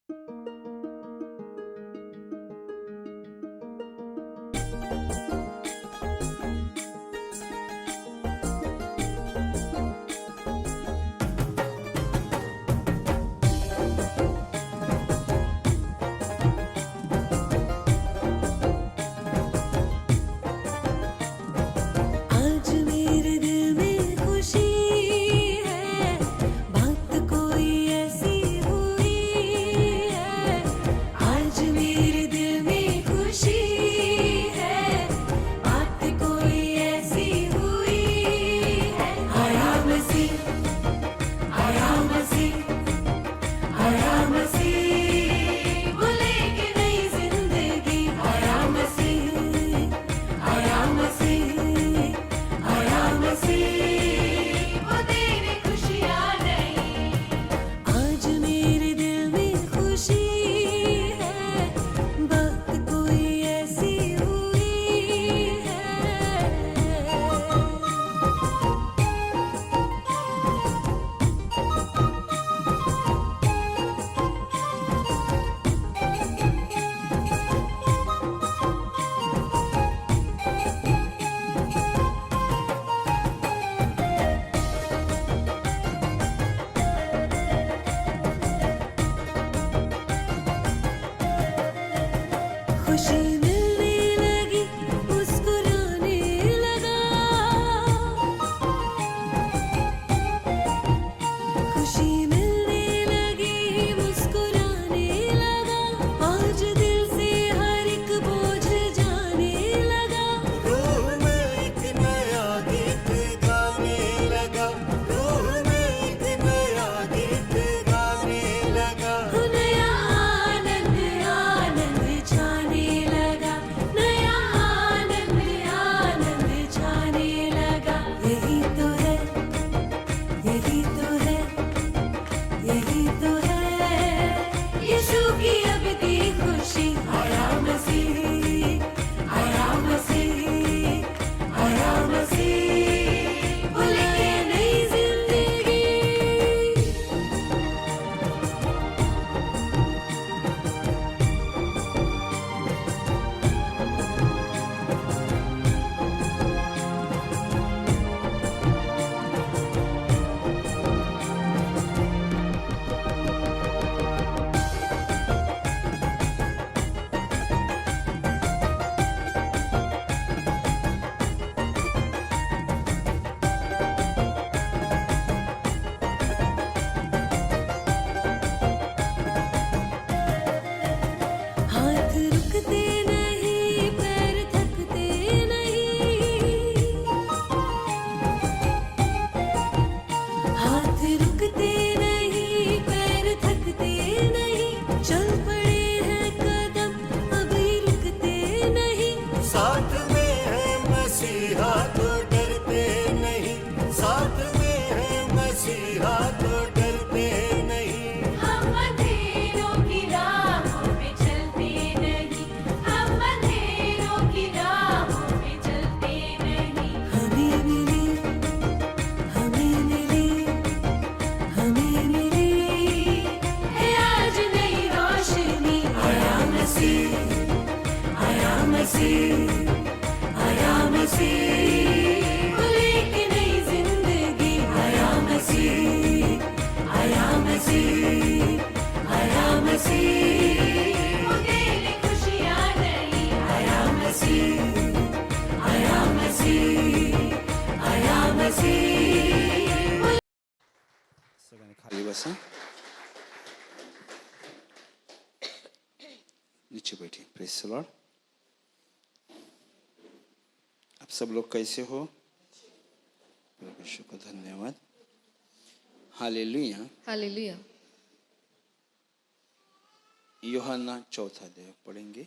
आज मेरे दिल में खुशी है, बात कोई ऐसी हुई है। आज मेरे दिल में खुशी है, बात कोई ऐसी हुई है। आया मसीह, आया मसीह, आया मसीह, वो लेके नई जिंदगी। आया मसीह, आया मसीह, आया मसीह, वो तेरी खुशियाँ नई। आज मेरे दिल में खुशी है, बात कोई ऐसी हुई है। खुशी मिलने लगी, मुस्कुराने लगा। खुशी मिलने लगी, मुस्कुराने लगा। आज दिल से हर एक बोझ जाने लगा। रूह में एक नया गीत गाने लगा, रूह में एक नया गीत गाने लगा। नया आनंद आनंद छाने लगा, नया आनंद आनंद छाने लगा। यही तो है, यही तो है, यही तो है यीशु की अबदी खुशी। आया मसीह, आया मसीह, आया मसीह, वो लेके नई जिंदगी। हाथ रुकते नहीं, पैर थकते नहीं। हाथ रुकते नहीं, पैर थकते नहीं। चल पड़े हैं कदम, अभी रुकते नहीं। साथ में है मसीहा तो डरते नहीं, साथ में है मसीहा तो डरते नहीं। हम अंधेरों की राहों पे चलते नहीं, हम अंधेरों की राहों पे चलते नहीं। हमें मिली, हमें मिली, हमें मिली है आज नई रोशनी। आया मसीह, आया मसीह, आया मसीह, वो लेके नई जिंदगी। आया मसीह, आया मसीह, आया मसीह, वो तेरी खुशियाँ नई। आया मसीह, आया मसीह, आया मसीह, वो सगळ्यांनी खाली बसा, नीचे बैठिए। Praise the Lord. आप सब लोग कैसे हो? प्रभु यीशु को धन्यवाद। हालेलुया। हालेलुया। यूहन्ना 4 अध्याय पढ़ेंगे,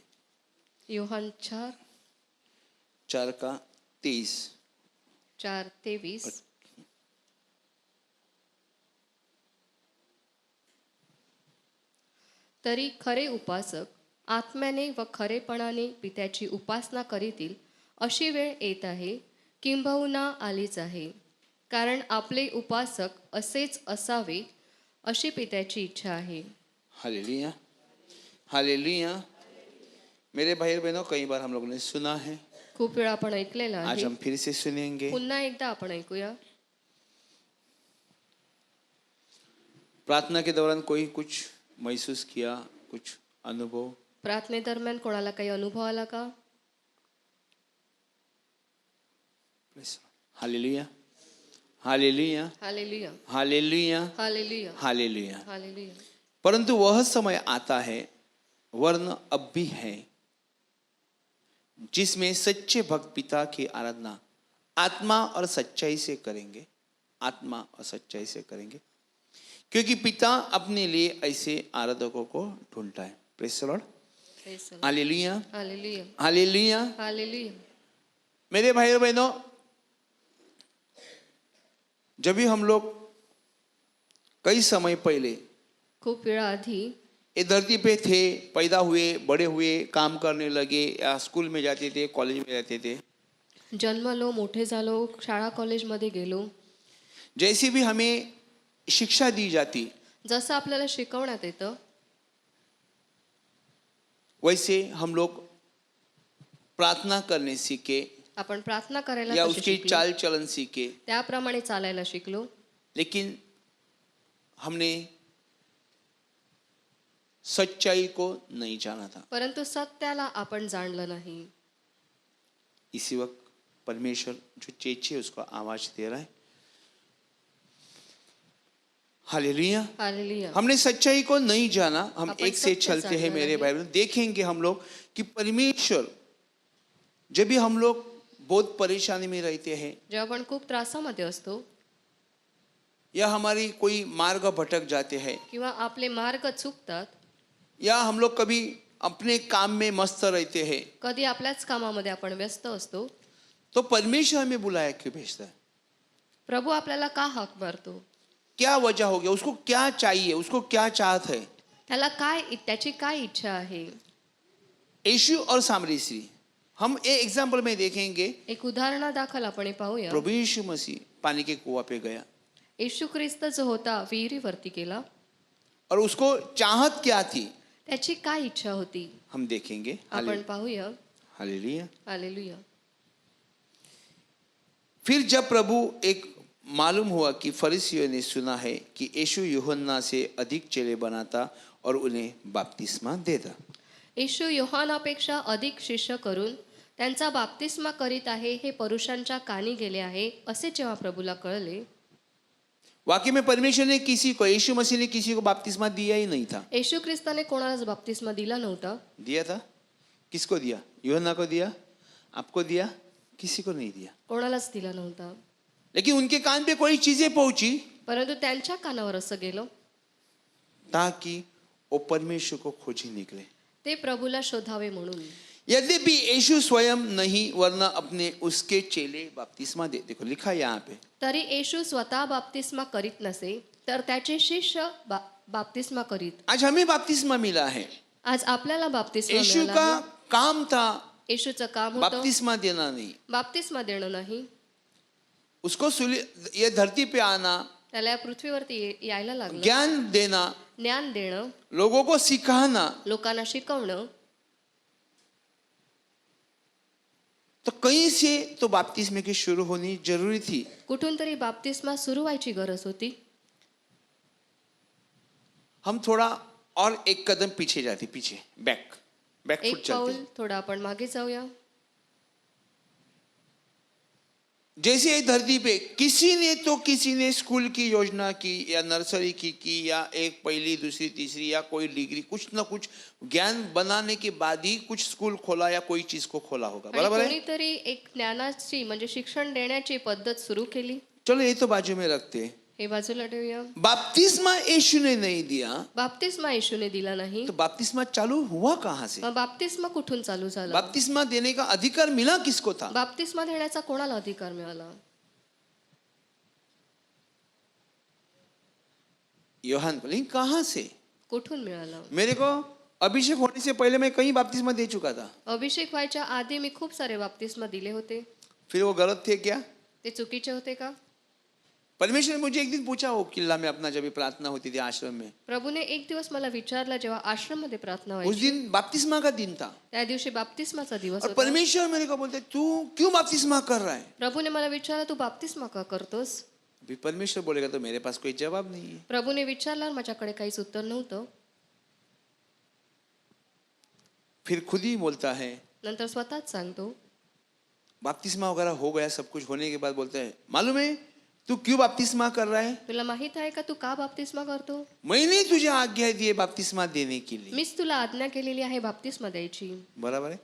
योहान 4 का 23। 4:23। तरी खरे उपासक आत्म्याने व खरेपणाने पित्याची उपासना करीतील अशी वेळ येत आहे, किंबहुना आलीच आहे. कारण आपले उपासक असेच असावे अशी पित्याची इच्छा आहे. हालेलुया। हालेलुया। मेरे भाई और बहनों, कई बार हम लोगों ने सुना है, खूप वेळा आपण ऐकलेलं आज आहे. हम फिर से सुनेंगे. पुन्हा एकदा आपण ऐकूया. प्रार्थना के दौरान कोई कुछ महसूस किया, कुछ अनुभव? प्रार्थनेदरम्यान कोणाला काही अनुभव आला का? Hallelujah, hallelujah, hallelujah, hallelujah, hallelujah, hallelujah. Hallelujah. परंतु वह समय आता है, वरन अब भी है, जिसमें सच्चे भक्त पिता की आराधना आत्मा और सच्चाई से करेंगे. आत्मा और सच्चाई से करेंगे, क्योंकि पिता अपने लिए ऐसे आराधकों को ढूंढता है. Praise the Lord. Praise the Lord. Hallelujah, hallelujah, hallelujah. Hallelujah. मेरे भाई और बहनों, जब भी हम लोग कई समय पहले खूप वेळा आधी ये धरती पे थे, पैदा हुए, बड़े हुए, काम करने लगे, या स्कूल में जाते थे, कॉलेज में जाते थे, जन्मलो, मोठे झालो, शाळा कॉलेजमध्ये गेलो, जैसी भी हमें शिक्षा दी जाती, जसं आपल्याला शिकवण्यात येतं वैसे हम लोग प्रार्थना करने सीखे, आपण प्रार्थना करायला या कशी उसकी शिकलो, चाल चलन सीखे. त्याप्रमाणे चालायला शिकलो. लेकिन हमने सच्चाई को नहीं जाना था. परंतु सत्याला आपण जाणलं नाही. इसी वक्त परमेश्वर जो चेची है उसको आवाज दे रहा है. हालेलुया. हालेलुया. हमने सच्चाई को नहीं जाना, हम अपन एक से सत्य चलते हैं. जानना मेरे नहीं. भाई बहन, देखेंगे हम लोग कि परमेश्वर, जब भी हम लोग बहुत परेशानी में रहते हैं, जेव्हा आपण खूप त्रासामध्ये असतो या हमारी कोई मार्ग भटक जाते हैं, किंवा आपले मार्ग चुकतात, या हम लोग कभी अपने काम में मस्त रहते हैं, कधी आपल्याच कामामध्ये आपण व्यस्त असतो, तो परमेश्वर हमें बुलाया क्यों भेजता है? प्रभू आपल्याला का हाक मारतो? क्या वजह हो गया? उसको क्या चाहिए? उसको क्या चाहत है? त्याला काय, त्याची काय इच्छा आहे? यीशु और सामरी स्त्री, हम एक एग्जाम्पल में देखेंगे. एक उदाहरणादाखल आपण हे पाहूया. प्रभु यीशु मसीह पानी के कुआं पे गया, येशू ख्रिस्त जो होता विहिरीवरती गेला. और उसको चाहत क्या थी त्याची काय इच्छा होती हम देखेंगे. आपण पाहूया. हालेलुया. हालेलुया. फिर जब प्रभु एक मालूम हुआ कि फरीसियों ने सुना है कि यीशु यूहन्ना से अधिक चेले बनाता और उन्हें बपतिस्मा देता. येशू योहानापेक्षा अधिक शिष्य करून त्यांचा बाप्तिस्मा करीत आहे हे पुरुषांच्या कानी गेले आहे असे जेव्हा प्रभूला कळले. वाकई में परमेश्वर ने किसी को, यीशु मसीह ने किसी को बपतिस्मा दिया ही नहीं था. येशू ख्रिस्ताने कोणालाच बाप्तिस्मा दिला नव्हता. दिया था? किसको दिया? यूहन्ना को दिया? आपको दिया? किसी को नहीं दिया. कोणालाच दिला नव्हता. लेकिन उनके कान पे कोई चीजें पहुंची परंतु त्यांच्या कानावर असं गेलं, ताकि वो परमेश्वर को खोजी निकले. ते प्रभूला शोधावे म्हणून. यद्यपि यीशु स्वयं नहीं, वरना अपने उसके चेले बपतिस्मा दे. देखो लिखा है यहाँ पे. तरी येशू स्वतः बाप्तिस्मा करीत नसे तर त्याचे शिष्य बाप्तिस्मा करीत. आज हमें बपतिस्मा मिला है. आज आपल्याला बाप्तिस्मा यीशु मिळाला का आहे. काम था येशूचं काम होतं बपतिस्मा देना नहीं. बाप्तिस्मा देणं नाही. उसको ये धरती पे आना, त्याला या पृथ्वीवरती यायला लागलं, ज्ञान देना, ज्ञान देणं, लोगों को सिखाना. लोकांना शिकवणं. तो कहीं से तो बपतिस्मे की शुरू होनी जरूरी थी. कुठून तरी बाप्तिस्मा सुरू व्हायची गरज होती. हम थोड़ा और एक कदम पीछे जाते, पीछे बैक फुट एक चलते. पाऊल थोडं आपण मागे जाऊया. जैसे इस धरती पे किसी ने स्कूल की योजना की, या नर्सरी की, या एक पहली दूसरी तीसरी या कोई डिग्री, कुछ ना कुछ ज्ञान बनाने के बाद ही कुछ स्कूल खोला या कोई चीज को खोला होगा. आणि बराबर है. कोणीतरी एक ज्ञानाची म्हणजे शिक्षण देण्याची पद्धत सुरू केली. चलो ये तो बाजू में रखते हैं. हे बाजूला ठेवूया. बपतिस्मा यीशु ने नहीं दिया, बाप्तिस्मा येशूने दिला नाही. तो बपतिस्मा चालू हुआ कहाँ से? मग बाप्तिस्मा कुठून चालू झाला? बपतिस्मा देने का अधिकार मिला किसको था? बाप्तिस्मा देण्याचा कोणाला अधिकार मिळाला? योहान. लेकिन कहाँ से? कुठून मिळाला? मेरे को अभिषेक होने से पहले मैं कहीं बपतिस्मा दे चुका था. अभिषेक व्हायच्या आधी मी खूप सारे बाप्तिस्मा दिले होते. फिर वो गलत थे क्या? ते चुकीचे होते का? परमेश्वर ने मुझे एक दिन पूछा वो किला में अपना जब भी प्रार्थना होती थी आश्रम में, प्रभूने एक दिवस मला विचारला जेव्हा आश्रम मध्ये प्रार्थना उस व्हायची, दिन बपतिस्मा का दिन था त्या दिवशी बाप्तिस्माचा दिवस और होता. परमेश्वर मेरे को बोलते तू क्यों बपतिस्मा कर रहा है. प्रभूने मला विचारलं तू बाप्तिस्मा का करतोस. अभी परमेश्वर बोलेगा तो मेरे पास कोई जवाब नहीं है. प्रभूने विचारल्यावर माझ्याकडे काहीच उत्तर नव्हतं. फिर खुद ही बोलता है, नंतर स्वतःच सांगतो, बपतिस्मा वगैरह हो गया सब कुछ होने के बाद बोलता है मालूम है तू क्यों बपतिस्मा कर रहा है. तुला माहित आहे का तू का बाप्तिस्मा करतो. मैंने तुझे आज्ञा दी है बपतिस्मा देने के लिए. मीच तुला आज्ञा केलेली आहे बाप्तिस्मा द्यायची. बराबर है.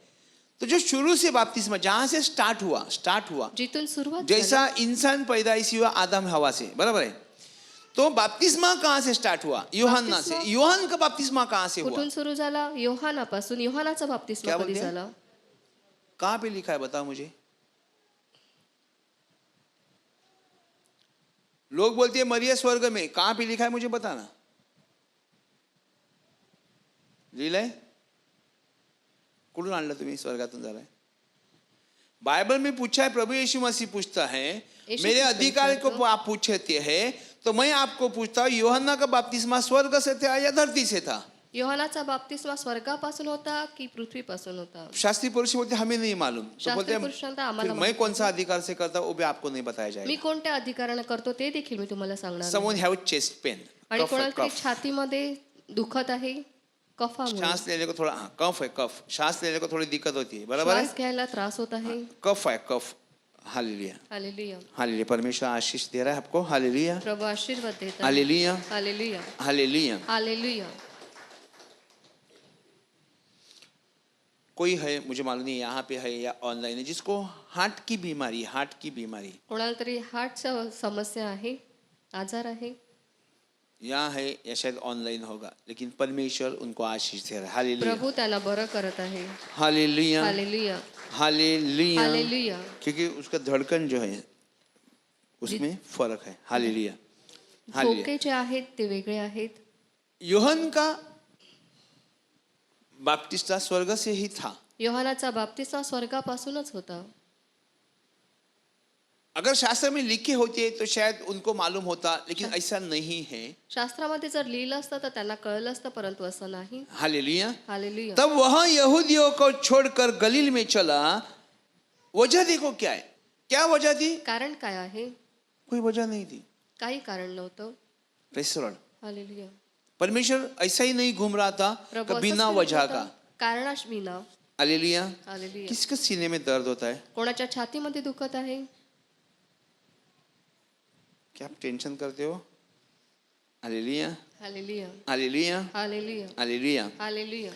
तो जो शुरू से बपतिस्मा जहां से स्टार्ट हुआ जिथून सुरुवात जैसा झाली, इंसान पैदाइश हुआ आदम हवा से, बराबर है. तो बपतिस्मा कहाँ से स्टार्ट हुआ. यूहन्ना से. बपतिस्मा- यूहन का बपतिस्मा कहाँ से हुआ. कुठून सुरू झाला. योहानापासून. योहानाचा क्या बाप्तिस्मा कधी बोलते हैं? झाला. कहाँ पे लिखा है बताओ मुझे. लोग बोलते हैं मरिया स्वर्ग में. कहाँ पे लिखा है मुझे बताना. लिहिलंय. कुठून आणलं तुम्ही स्वर्गातून झालाय. बाइबल में पूछा है. प्रभु यीशु मसीह पूछता है यीशु मेरे मसीह अधिकार को पूछता है। आप पूछते हैं तो मैं आपको पूछता हूँ यूहन्ना का बपतिस्मा स्वर्ग से था या धरती से था. योहानाचा बाप्तिस्मा स्वर्गापासून होता की पृथ्वीपासून होता. शास्त्री पुरुष बोलते हमें नहीं मालूम. तो शास्त्री बोलते हैं पुरुषांना फिर आम्हाला मैं माहित कौन सा अधिकार से करता हूँ वो भी आपको नहीं बताया मी जाएगा. कोणत्या अधिकाराने करतो ते देखील मी तुम्हाला सांगणार नाही. Someone have chest pain. आणि कफ है, कोणाला तरी कफ. छातीमध्ये दुखत आहे कफामुळे. सांस लेने को थोड़ा कफ है कफ. सांस लेने को थोड़ी दिक्कत होती है. बराबर है. श्वास घ्यायला त्रास होत आहे. कफ है कफ. हालेलुया. हालेलुया. हालेलुया. परमेश्वर आशीष दे रहा है आपको. हालेलुया. प्रभू आशीर्वाद देत आहे. हालेलुया. हालेलुया. हालेलुया. हालेलुया. कोई है मुझे मालूम नहीं यहाँ पे है या ऑनलाइन है जिसको हार्ट की बीमारी कोणाला तरी हार्टचा समस्या आहे, आजार आहे. यहाँ है या शायद ऑनलाइन होगा लेकिन परमेश्वर उनको आशीष दे रहा है. हालेलुया. प्रभू त्यांना बरं करत आहे. हालेलुया. हालेलुया. हालेलुया. हालेलुया. क्योंकि उसका धड़कन जो है उसमें फर्क है. हालेलुया. हालेलुया. ठोके जे आहेत ते वेगळे आहेत. यूहन का बाप्टिस्टा स्वर्ग से ही था. योहानाचा बाप्तिस्मा स्वर्गापासूनच होता. अगर शास्त्र में लिखे होते तो शायद उनको मालूम होता लेकिन ऐसा नहीं है. शास्त्रामध्ये जर लिहिलं असतं तर त्यांना कळलं असतं, परंतु असं नाही. हालेलुया. हालेलुया. तब वह यहूदियों को छोड़कर गलील में चला. वजह देखो क्या है. क्या वजह थी. कारण काय आहे. कोई वजह नहीं थी. काही कारण नव्हतं. Praise the Lord. हालेलुया. परमेश्वर ऐसा ही नहीं घूम रहा था प्रभू कि असंच बिना फिरत वजह होता. का. कारणाश विना. हालेलुया. हालेलुया. किसके सीने में दर्द होता है. कोणाच्या छातीमध्ये दुखत आहे. क्या आप टेंशन करते हो. Hallelujah. Hallelujah. Hallelujah. Hallelujah. Hallelujah. Hallelujah.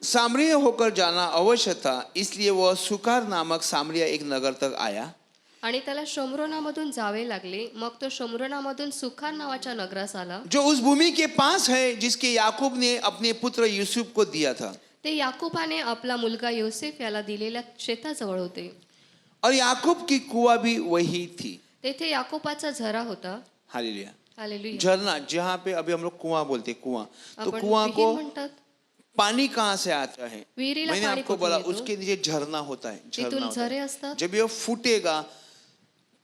Samaria होकर जाना अवश्य था इसलिए वह सुकार नामक सामरिया एक नगर तक आया. आणि त्याला शोमरोनामधून जावे लागले. मग तो शोमरोनामधून सुखार नावाच्या नगरास आला, जो उस भूमि के पास है जिसके याकूब ने अपने पुत्र यूसुफ को दिया था. ते याकूबाने आपला मुलगा योसेफ याला दिलेल्या शेताजवळ होते. और याकूब की कुआ भी वही थी. तेथे याकोबाचा झरा होता. हालेलुया. हालेलुया. झरना जहाँ पे अभी हम लोग कुआं बोलते हैं, कुआं. तो आपण कुआं विहीर को म्हणतात. पानी कहाँ से आता है. विहिरीला मैंने पाणी आपको कुठून बोला येतो? उसके नीचे झरना होता है. झरना तिथून होता है. झरे असतात. जब ये फूटेगा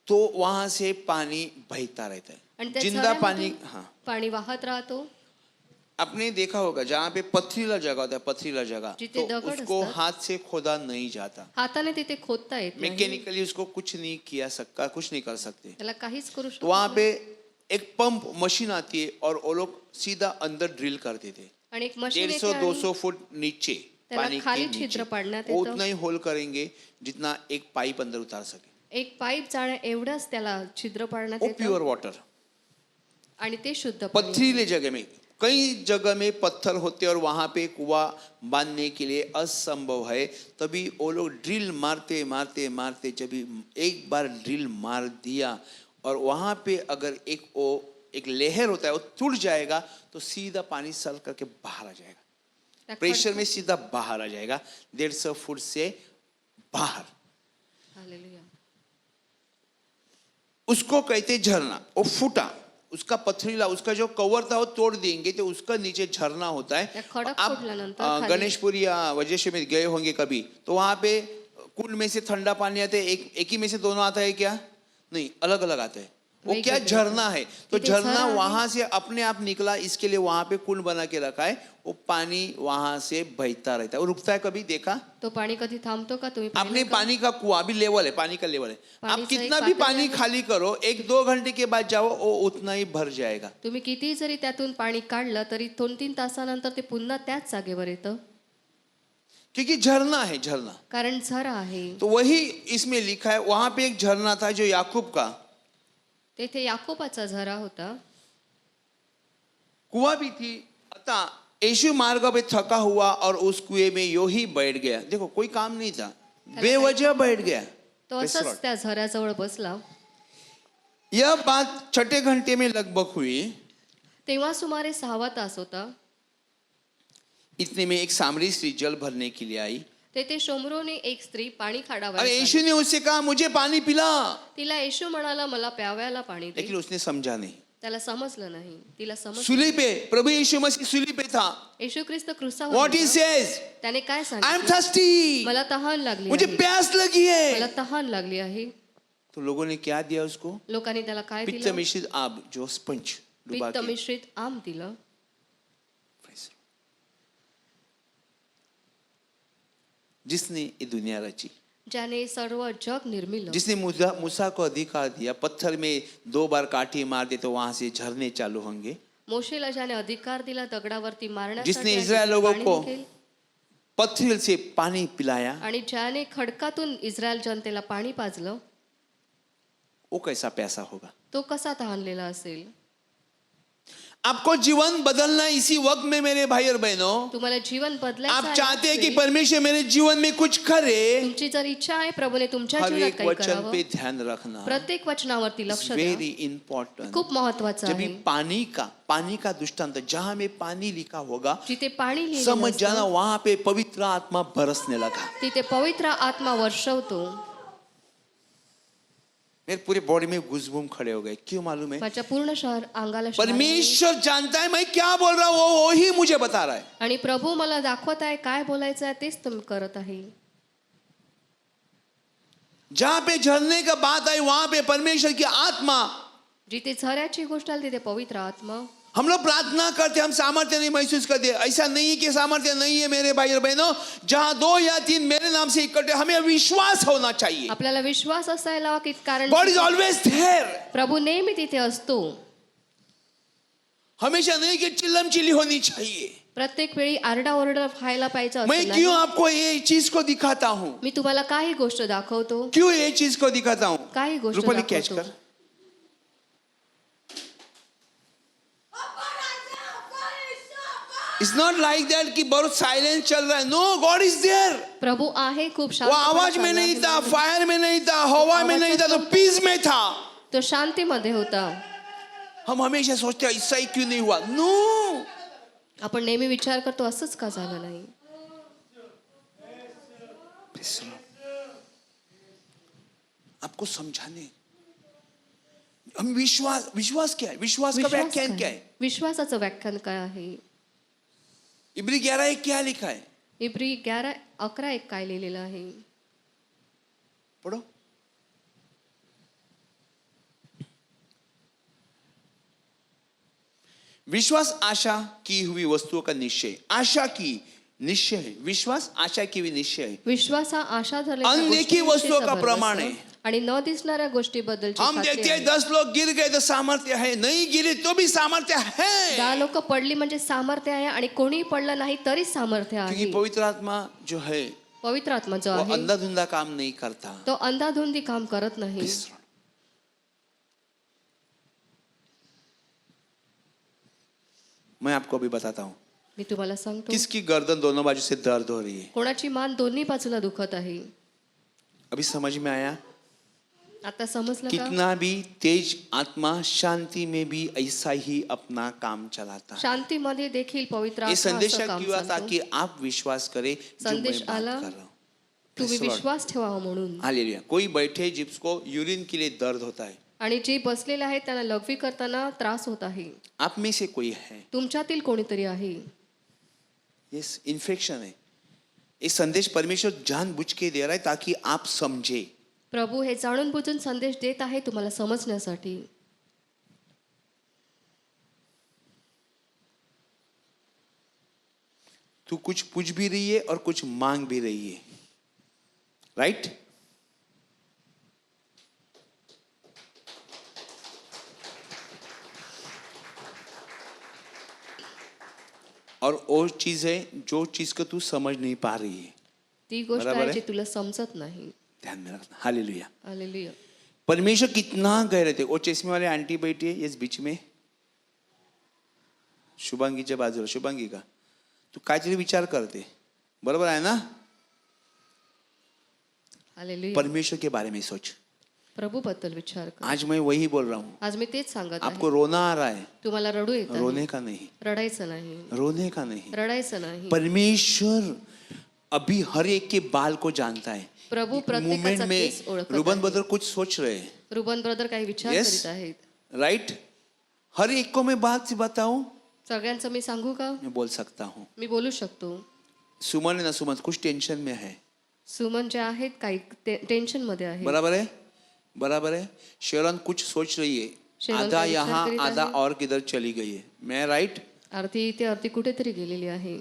तो वहां से पानी बहता रहता आणि है. त्या जिंदा पानी. झऱ्यामधून हाँ. पाणी वाहत राहतो. आपने देखा होगा जहाँ पे पथरीला जगह होता है, पथरीला जगह जिथे तो दगड उसको असतात. हाथ से खोदा नहीं जाता. हाताने तिथे खोदता येत नाही. मैकेनिकली उसको कुछ नहीं किया सकता, कुछ नहीं कर सकते. त्याला काहीच करू तो वहां शकत पे नाही. एक पंप मशीन आती है और वो लोग सीधा अंदर ड्रिल करते थे. आणि एक मशीन 150-200 फुट नीचे त्याला पानी के खाली नीचे छिद्र पाडण्यात वो येतं. उतना ही होल करेंगे जितना एक पाइप अंदर उतार सके. एक पाईप जाण्या एवढंच त्याला छिद्र पाडण्यात वो येतं प्योर वाटर. आणि ते शुद्ध पाणी. पथरीले जगह में कई जगह में पत्थर होते और वहां पे कुआं बांधने के लिए असंभव है. तभी वो लोग ड्रिल मारते मारते मारते जब एक बार ड्रिल मार दिया और वहां पे अगर एक लहर होता है वो टूट जाएगा तो सीधा पानी सल करके बाहर आ जाएगा. त्या प्रेशर में सीधा बाहर आ जाएगा 150 फुट से बाहर. हालेलुया. उसको कहते झरना. वो फूटा उसका पथरीला उसका जो कवर था वो तोड़ देंगे तो उसका नीचे झरना होता है. त्या खडक आप फुटल्यानंतर खाली- गणेशपुरी या वजयशी में गए होंगे कभी तो वहां पे कुंड में से ठंडा पानी आता है. एक ही में से दोनों आता है क्या. नहीं, अलग अलग आता है। वो क्या वेगवेगळे झरना है, तो तिथे झरना झरा आहे. वहां से अपने आप निकला, इसके लिए वहां पे कुंड बना के रखा है, वो पानी वहां से बहता रहता है। वो रुकता है कभी देखा तो पाणी कधी थांबतो का तुम्ही आपने? पाहिलं का? पानी का कुआं अभी लेवल है, पानी का लेवल है, पानी आप से कितना एक भी पातळी पानी आहे. खाली करो, 1-2 घंटे के बाद जाओ, वो उतना ही भर जाएगा। तुम्ही किती जरी त्यातून पाणी काढलं तरी 2-3 तासानंतर ते पुन्हा त्याच जागेवर येतं, क्योंकि झरना है, झरना। कारण झरा आहे. तो वही इसमें लिखा है, वहां पे एक झरना था जो याकूब का तेथे याकोबाचा झरा होता, कुआं भी थी। अतः यीशु मार्ग पे थका हुआ और उस कुएं में यो ही बैठ गया। देखो कोई काम नहीं था, बेवजह बैठ गया। तो असंच त्या झऱ्याजवळ बसला. यह बात 6 घंटे में लगभग हुई। तेव्हा सुमारे 6 तास होता. इतने में एक सामरी स्त्री जल भरने के लिए आई। तेथे शोमरोने एक स्त्री पाणी अरे काढावयास यीशु ने उससे कहा, मुझे पानी पिला, तिला येशू म्हणाला, मला प्यावयाला पाणी दे. लेकिन उसने समझा नहीं। त्याला समजलं नाही. तिला समजलं. सूली पे प्रभु यीशु मसीह सूली पे था। येशू ख्रिस्त क्रूसावर व्हाट ही होता. सेज, त्याने काय आई एम सांगितलं? थर्स्टी, मला तहान लागली मुझे आहे. प्यास लगी मला है। तहान लागली आहे. तो लोगों ने क्या दिया उसको? लोकांनी त्याला काय पित्त दिलं? मिश्रित आब, जो स्पंज डुबा पित्त के। मिश्रित आम दिलं. जिसने ये दुनिया रची, ज्याने सर्व जग निर्मिलं, जिसने मूसा को अधिकार दिया, पत्थर में 2 बार काठी मार दे तो वहां से झरने चालू होंगे। मोशेला ज्याने अधिकार दिला दगडावरती मारण्यासाठी जिसने आणि इस्राएल लोगों पाणी को निघेल, पत्थर से पानी पिलाया, आणि ज्याने खडकातून इस्रायल जनतेला पाणी पाजलं, वो कैसा प्यासा होगा? तो कसा तहानलेला असेल? आपको जीवन बदलना इसी वक्त में मेरे भाई और बहनों। तुम्हाला जीवन बदलायचं आप आहे चाहते हैं कि असेल, परमेश्वर मेरे जीवन में कुछ करे, तुमची जर इच्छा आहे प्रभूने तुमच्या हर जीवनात एक काही वचन करावं, पे ध्यान रखना प्रत्येक वचनावरती लक्ष द्या. Very important. खूप महत्वाचं जब भी आहे. पानी का दृष्टांत, जहां में पानी लिखा होगा, जिथे पाणी लिहिलेलं समझ जाना असतं, वहां पे पवित्र आत्मा बरसने लगा। तिथे पवित्र आत्मा वर्षवतो. मेरे पूरे बॉडी में गुजबुम खड़े हो गए। क्यों मालूम है? माझ्या पूर्ण शहर अंगाला शहारे आले. परमेश्वर जानता है मैं क्या बोल रहा हूं, वो ही मुझे बता रहा है। आणि प्रभू मला दाखवत आहे काय बोलायचं आहे तेच तुम्ही करत आहे. जहां पे झरने का बात आई, वहां पे परमेश्वर की आत्मा। जिथे झऱ्याची गोष्ट आली तिथे पवित्र आत्मा. हम लोग प्रार्थना करते, हम सामर्थ्य नहीं महसूस करते। ऐसा नहीं है कि सामर्थ्य नहीं है मेरे भाई और बहनों। जहां 2 या 3 मेरे नाम से इकट्ठे, हमें विश्वास होना चाहिए। आपल्याला विश्वास असायला की कारण गॉड इज ऑलवेज देयर। प्रभू नेहमी तिथे असतो. हमेशा नहीं कि चिल्लम चिल्ली होनी चाहिए। प्रत्येक वेळी आरडाओरडा व्हायला पाहिजे असं मैं नाही. क्यों आपको ये चीज को दिखाता हूँ? मी तुम्हाला काही गोष्ट दाखवतो, क्यों ये चीज को दिखाता हूँ? काही गोष्ट रूपाली कैच दाखवतो. कर। इट्स नॉट लाइक दैट कि बहुत साइलेंस चल रहा है। No, God is there. प्रभू आहे. खूप वो शांत आवाज में नहीं था, फायर में नहीं था, हवा में नहीं था, तो पीस में था। तो शांतीमध्ये होता. हम हमेशा सोचते हैं ऐसा ही क्यों नहीं हुआ? नो, आपण नेहमी विचार करतो असंच का झालं नाही. आपको समझाने, हम विश्वास क्या है? विश्वास का विश्वास व्याख्यान काय? क्या है? विश्वासाचं व्याख्यान काय आहे? इब्री 11:1 क्या लिखा है? इब्री 11:11 काय लिहिलेलं आहे? पढ़ो। विश्वास आशा की हुई वस्तुओं का निश्चय। आशा की निश्चय है, विश्वास आशा की हुई निश्चय है। विश्वास हा आशा धरलेल्या अनदेखी गोष्टींविषयीचा वस्तुओं का भरवसा प्रमाण है। आणि न दिसणाऱ्या गोष्टीबद्दलची हम खात्री देखते हैं आहे. 10 लोग गिर गए तो सामर्थ्य है, नहीं गिरे तो भी सामर्थ्य है। 10 लोक पडली म्हणजे सामर्थ्य आहे आणि कोणीही पडलं नाही तरी सामर्थ्य क्योंकि आहे. पवित्र आत्मा जो है पवित्र आत्मा जो वो आहे अंधाधुंधा काम नहीं करता। तो अंधाधुंदी काम करत नाही. मैं आपको अभी बताता हूँ मी तुम्हाला सांगतो किसकी गर्दन दोनों बाजू से दर्द हो रही है। कोणाची मान दोन्ही बाजूला दुखत आहे. अभी समझ में आया? आता समजलं का? कितना भी तेज आत्मा शांति में भी ऐसा ही अपना काम चलाता है। शांतीमध्ये देखील पवित्र ये आत्मा संदेश असं काम क्यों आता चालतो. कि आप विश्वास करें जो मैं संदेश बात आला कर रहा हूँ। तुम्ही Praise the Lord. विश्वास ठेवावा म्हणून. हालेलुया। कोई बैठे जिसको यूरिन के लिए दर्द होता है, आणि जे बसलेले आहेत त्यांना लघवी करताना त्रास होत आहे. आप में से कोई है, तुमच्यातील कोणीतरी आहे. यस, इन्फेक्शन है। ये संदेश परमेश्वर जानबूझ के दे रहा है ताकि आप समझे। प्रभू हे जाणून बुजून संदेश देत आहे तुम्हाला समजण्यासाठी. तू कुछ पूछ भी रही है और कुछ मांग भी रही है, राइट? और वो चीज है जो चीज को तू समझ नहीं पा रही है. ती गोष्ट बरोबर आहे आहे. जी तुला समजत नाही. ध्यान में रखना. हालेलुया. हालेलुया. परमेश्वर कितना गहरे थे. वो चश्मे वाले आंटी बैठी है इस बीच में, शुभांगीच्या बाजूला. शुभांगी का तू काहीतरी विचार करते, बरोबर आहे ना? हालेलुया. परमेश्वर के बारे में सोच. प्रभू बद्दल विचार कर. आज मैं वही बोल रहा हूँ. आज मी तेच सांगत आहे. आपको रोना आ रहा है, तुम्हाला रडू येत आहे. रोने का नहीं, रडायचं नाही. रोने का नहीं. रडायचं नाही. परमेश्वर अभी हर एक के बाल को जानता है. प्रभू मूवमेंट प्रत्येकाचा में केस ओळखत रुबन आहे. बद्दल कुछ सोच रहे हैं, रुबन ब्रदर काही विचार Yes. करीत आहेत. राइट? हर एक को मैं बात से बताऊं, सगळ्यांचं मी सांगू का? मैं बोल सकता हूँ. मी बोलू शकतो. सुमन है ना, सुमन कुछ टेंशन में है, सुमन जे आहेत काही टेन्शन मध्ये आहे. बराबर है, बराबर है. शेरन कुछ सोच रही है, शेरन आधा काय विचार यहाँ करीत आधा आहे? और किधर चली गई है. मैं राइट? आरती इथे आरती कुठेतरी गेलेली आहे.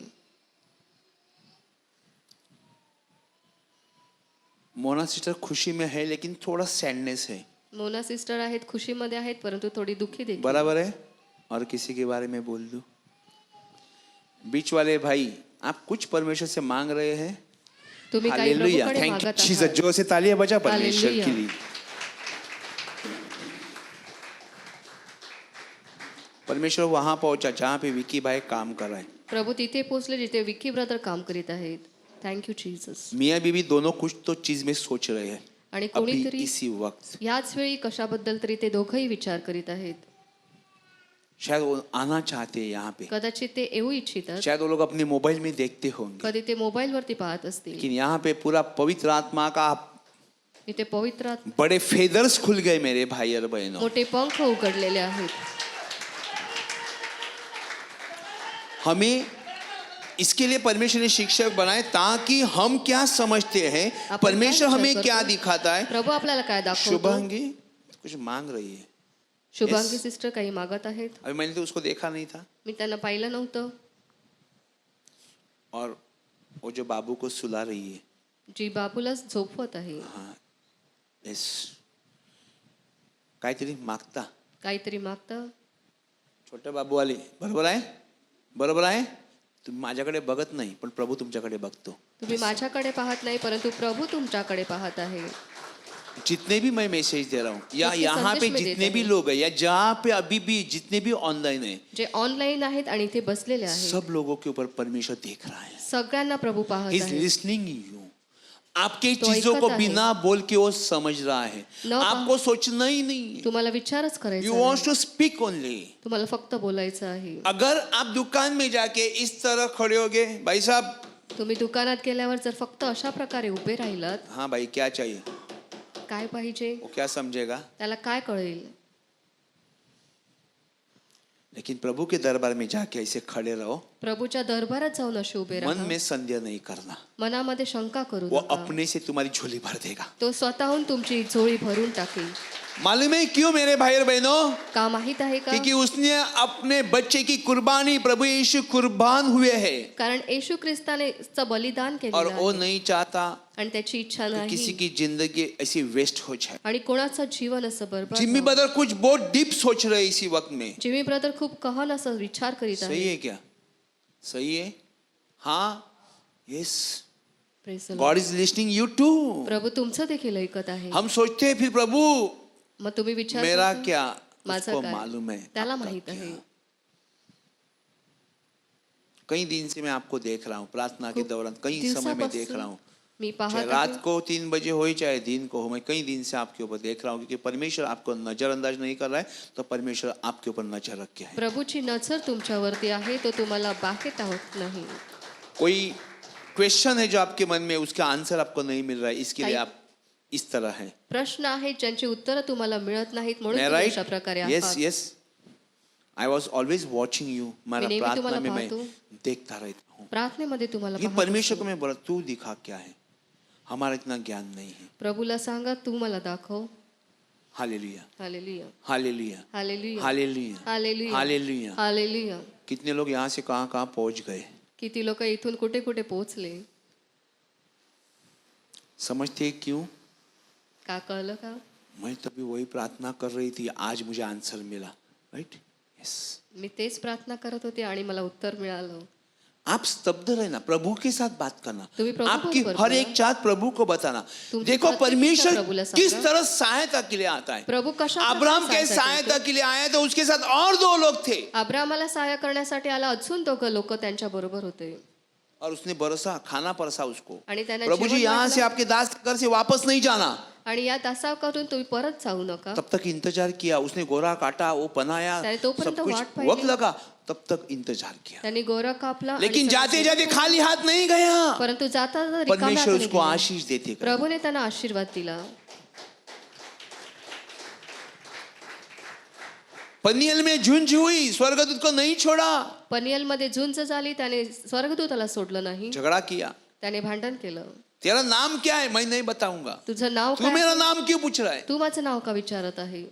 मोना सिस्टर खुशी में है लेकिन थोड़ा सैडनेस है, मोना सिस्टर आहेत खुशीमध्ये आहेत परंतु थोडी दुःखी देखील. बराबर है. और किसी के बारे में बोल दूं? बीच वाले भाई, आप कुछ परमेश्वर से मांग रहे हैं. तुम्ही काही हालेलुया. प्रभूकडे थैंक यू मागत जीसस. आहात. जोर से तालियां बजा परमेश्वर हालेलुया. के लिए. परमेश्वर वहां पहुंचा जहां पे विकी भाई काम कर रहा है. प्रभू तिथे पोहोचले जिथे विकी ब्रदर काम करीत आहेत. Thank you Jesus. मियाँ बीवी दोनों कुछ तो चीज में सोच रहे हैं आणि अभी कोणीतरी इसी वक्त. याच वेळी कशाबद्दल तरी ते दोघंही विचार करीत आहेत. शायद वो आना चाहते हैं यहाँ पे, कदाचित ते येऊ इच्छितात. शायद वो लोग अपने मोबाइल में देखते होंगे, कधी ते मोबाईल वरती पाहत असतील. लेकिन यहाँ पे पूरा पवित्र आत्मा का इथे पवित्र बड़े फेदर्स खुल गए मेरे भाई और बहनों. मोठे पंख उघडलेले आहेत. हमें इसके लिए परमेश्वर ने शिक्षक बनाए ताकि हम क्या समझते हैं, आपण परमेश्वर काय हमें विचार क्या करतो? दिखाता है. प्रभू आपल्याला काय दाखवतो? शुभांगी कुछ मांग रही है. शुभांगी Yes. सिस्टर काही मागत आहेत. अभी मैंने तो उसको देखा नहीं था. मी त्यांना पाहिलं नव्हतं. और वो जो बाबू को सुला रही है, जी बाबूला झोपवत आहे. हाँ, यस, काहीतरी मागता. काहीतरी मागतं. छोट्या बाबू आले, बरोबर आहे, बरोबर आहे. तुम्ही माझ्याकडे बघत नाही पण प्रभू तुमच्याकडे बघतो. तुम्ही माझ्याकडे पाहत नाही परंतु प्रभू तुमच्याकडे पाहत आहे. जितने भी मैं मैसेज दे रहा हूँ या जितने यहाँ पे संदेश में जितने देते भी हैं, लोग हैं या जहाँ पे अभी भी जितने भी ऑनलाइन है, जे ऑनलाईन आहेत आणि इथे बसलेले आहेत. सब लोगों के ऊपर परमेश्वर देख रहा है. सगळ्यांना प्रभू पाहत इज आहे. Listening you. आपके तो चीजों को ऐकत आहे. बिना बोल के वो समझ रहा है. न आपको सोचना ही नहीं. तुम्हाला विचारच यू करायचा वॉन्ट आहे. To speak only. तुम्हाला फक्त बोलायचं आहे. अगर आप दुकान में जाके इस तरह खड़े होगे, भाई साहब, तुम्ही दुकानात गेल्यावर जर फक्त अशा प्रकारे उभे राहिलात, हाँ भाई क्या चाहिए, काय पाहिजे वो क्या समझेगा. त्याला काय कळेल. लेकिन प्रभु के दरबार में जाके ऐसे खड़े रहो, प्रभूच्या दरबारात जाऊन असे उभे मन राहा. में संदेह नहीं करना. मनामध्ये शंका करू वो नका. अपने से तुम्हारी झोली भर देगा. तो स्वतःहून तुमची झोळी भरून टाकेल. मालूम है क्यों मेरे भाई और बहनों? का माहित आहे का? क्योंकि उसने अपने बच्चे की कुर्बानी, प्रभु यीशु कुर्बान हुए हैं कारण येशू ख्रिस्ताने बलिदान और केलेलं वो आहे नहीं चाहता आणि त्याची इच्छा कि किसी नाही की जिंदगी ऐसी वेस्ट हो जाए. आणि कोणाचं जीवन असं बरबाद जिम्मी व्हावं. ब्रदर कुछ बहुत डीप सोच रहे हैं इसी वक्त में. जिमी ब्रदर खूप कहन असं विचार करीत सही आहे. है क्या? सही है. हाँ, yes, Praise the Lord. God is listening you too. प्रभू तुमचं देखील ऐकत आहे. हम सोचते हैं फिर प्रभु मग तुम्ही विचार मेरा करता, क्या, माझं उसको काय? मालूम है, त्याला आपका माहित क्या? आहे. कई दिन से मैं आपको देख रहा हूँ प्रार्थना के खूप दौरान, कई समय में देख रहा हूँ. मी चाहे पाहत रात आहे. को 3 बजे हो ही चाहे दिन को हो, मैं कई दिन से आपके ऊपर देख रहा हूँ क्योंकि परमेश्वर आपको नजरअंदाज नहीं कर रहा है, तो परमेश्वर आपके ऊपर नजर रख के है. प्रभूची नजर तुमच्यावरती आहे तो तुम्हाला बाहेर टाकत नाही. कोई क्वेश्चन है जो आपके मन में, उसका आंसर आपको नहीं मिल रहा है, इसके लिए आई- आप इस तरह है. प्रश्न आहेत ज्यांची उत्तरं तुम्हाला मिळत नाहीत म्हणून मैं तुम्ही राइट? अशा प्रकारे यस आहात. Yes, I was always watching you. मारा नेहमी प्रार्थना तुम्हाला में मैं पाहतो. देखता रहता हूँ. प्रार्थनेमध्ये तुम्हाला लेकिन पाहत परमेश्वर को असतो. मैं बोला तू दिखा क्या है. हमारा इतना ज्ञान नहीं है. प्रभूला सांगा तू मला दाखव. Hallelujah, hallelujah, hallelujah, hallelujah, hallelujah, hallelujah, hallelujah. Hallelujah. कितने लोग यहाँ से कहाँ कहाँ पहुंच गए. किती लोक इथून कुठे कुठे पोहोचले. समझते हैं क्यों. का कळलं का. मैं तभी वही प्रार्थना कर रही थी, आज मुझे आंसर मिला. राइट. यस. मी तेच प्रार्थना करत होते आणि मला उत्तर मिळालं. आप स्तब्ध रहना, प्रभु के साथ बात करना, तुम्ही प्रभु को आपकी बरोबर हर बोला. एक चाहत प्रभु को बताना. तुमची देखो प्रत्येक परमेश्वर इच्छा प्रभुला सांगा. किस तरह सहायता के लिए आता है. प्रभू कशा अब्राहम के सहायता के लिए आया तो उसके साथ और 2 लोग थे अब्राहमाला सहाय्य करण्यासाठी आला. अजून दोघं लोक त्यांच्या बरोबर होते. और उसने बरसा, खाना परसा उसको. आणि त्याने प्रभु जी जेवण यहाँ वाढलं. से आपके दास घर से वापस नहीं जाना. आणि या दासावरून तुम्ही परत जाऊ नका. तब तक इंतजार किया. उसने गोरा काटा, वो बनाया, त्याने तोपर्यंत सब कुछ वाट पाहिली. वक्त लगा. तब तक इंतजार किया. त्यांनी गोरा कापला. आणि लेकिन सगळं जाते जेवण जाते खाली हाथ नहीं गया. परंतु जाता जाता रिकाम्या परमेश्वर हाताने उसको गेला. आशीष देते गए. प्रभूने त्यांना आशीर्वाद दिला. पनियल में झुंझ हुई, स्वर्गदूत को नहीं छोड़ा. पनियल मध्ये झुंज झाली. त्याने स्वर्गदूताला सोडलं नाही. झगड़ा किया. त्याने भांडण केलं. तेरा नाम क्या है, मैं नहीं बताऊंगा. तुझं नाव तू काय. मेरा नाम क्यों पूछ रहा है. तू माझं नाव का विचारत आहे.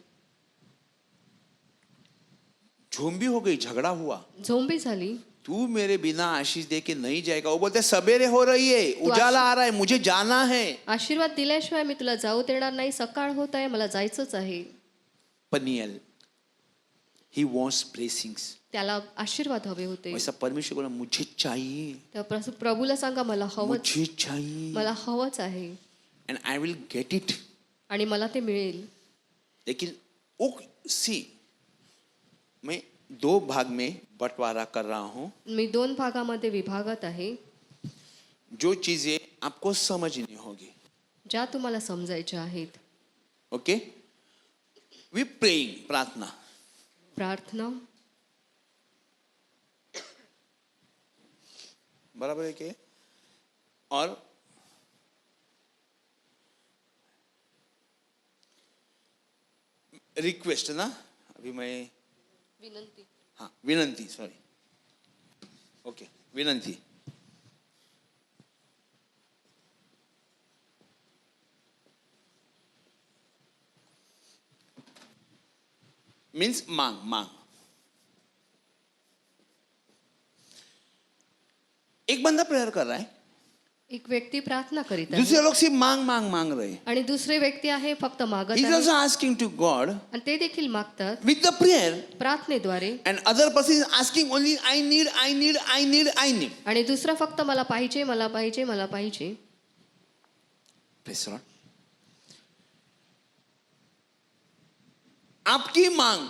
झोंबी हो गई, झगड़ा हुआ. झोंबी झाली. तू मेरे बिना आशीष दे के नहीं जाएगा. वो बोलते सवेरे हो रही है, उजाला आ रहा है, मुझे जाना है. आशीर्वाद दिल्याशिवाय मी तुला जाऊ देणार नाही. सकाळ होत आहे, मला जायचंच आहे. Paniyal, he wants blessings. त्याला आशीर्वाद हवे होते. वैसा परमेश्वर बोला मुझे चाहिए, त्या प्रभूला सांगा मला हवंच. मुझे चाहिए, मला हवंच आहे and I will get it. आणि मला ते मिळेल. लेकिन वो सी, मैं 2 भाग में बंटवारा कर रहा हूँ. मी 2 भागामध्ये विभागत आहे. जो चीजें आपको समझनी होगी. ज्या तुम्हाला समजायच्या आहेत. ओके. वी प्रेइंग, प्रार्थना. प्रार्थना. बराबर है क्या. और रिक्वेस्ट ना, अभी मैं विनंती. हाँ विनंती, सॉरी. ओके, विनंती. मीन्स मांग, मांग. एक बंदा प्रेयर कर रहा है, एक व्यक्ती प्रार्थना करीत आहे दूसरे लोग सिर्फ मांग मांग मांग रहे. आणि दुसरे व्यक्ती आहे फक्त मागत He is आहे. also asking to God आणि ते देखील मागतात with the prayer, प्रार्थनेद्वारे. and other person is asking only I need, I need, I need, I need. आणि दुसरा फक्त मला पाहिजे, मला पाहिजे, मला पाहिजे. Praise the Lord. आपकी मांग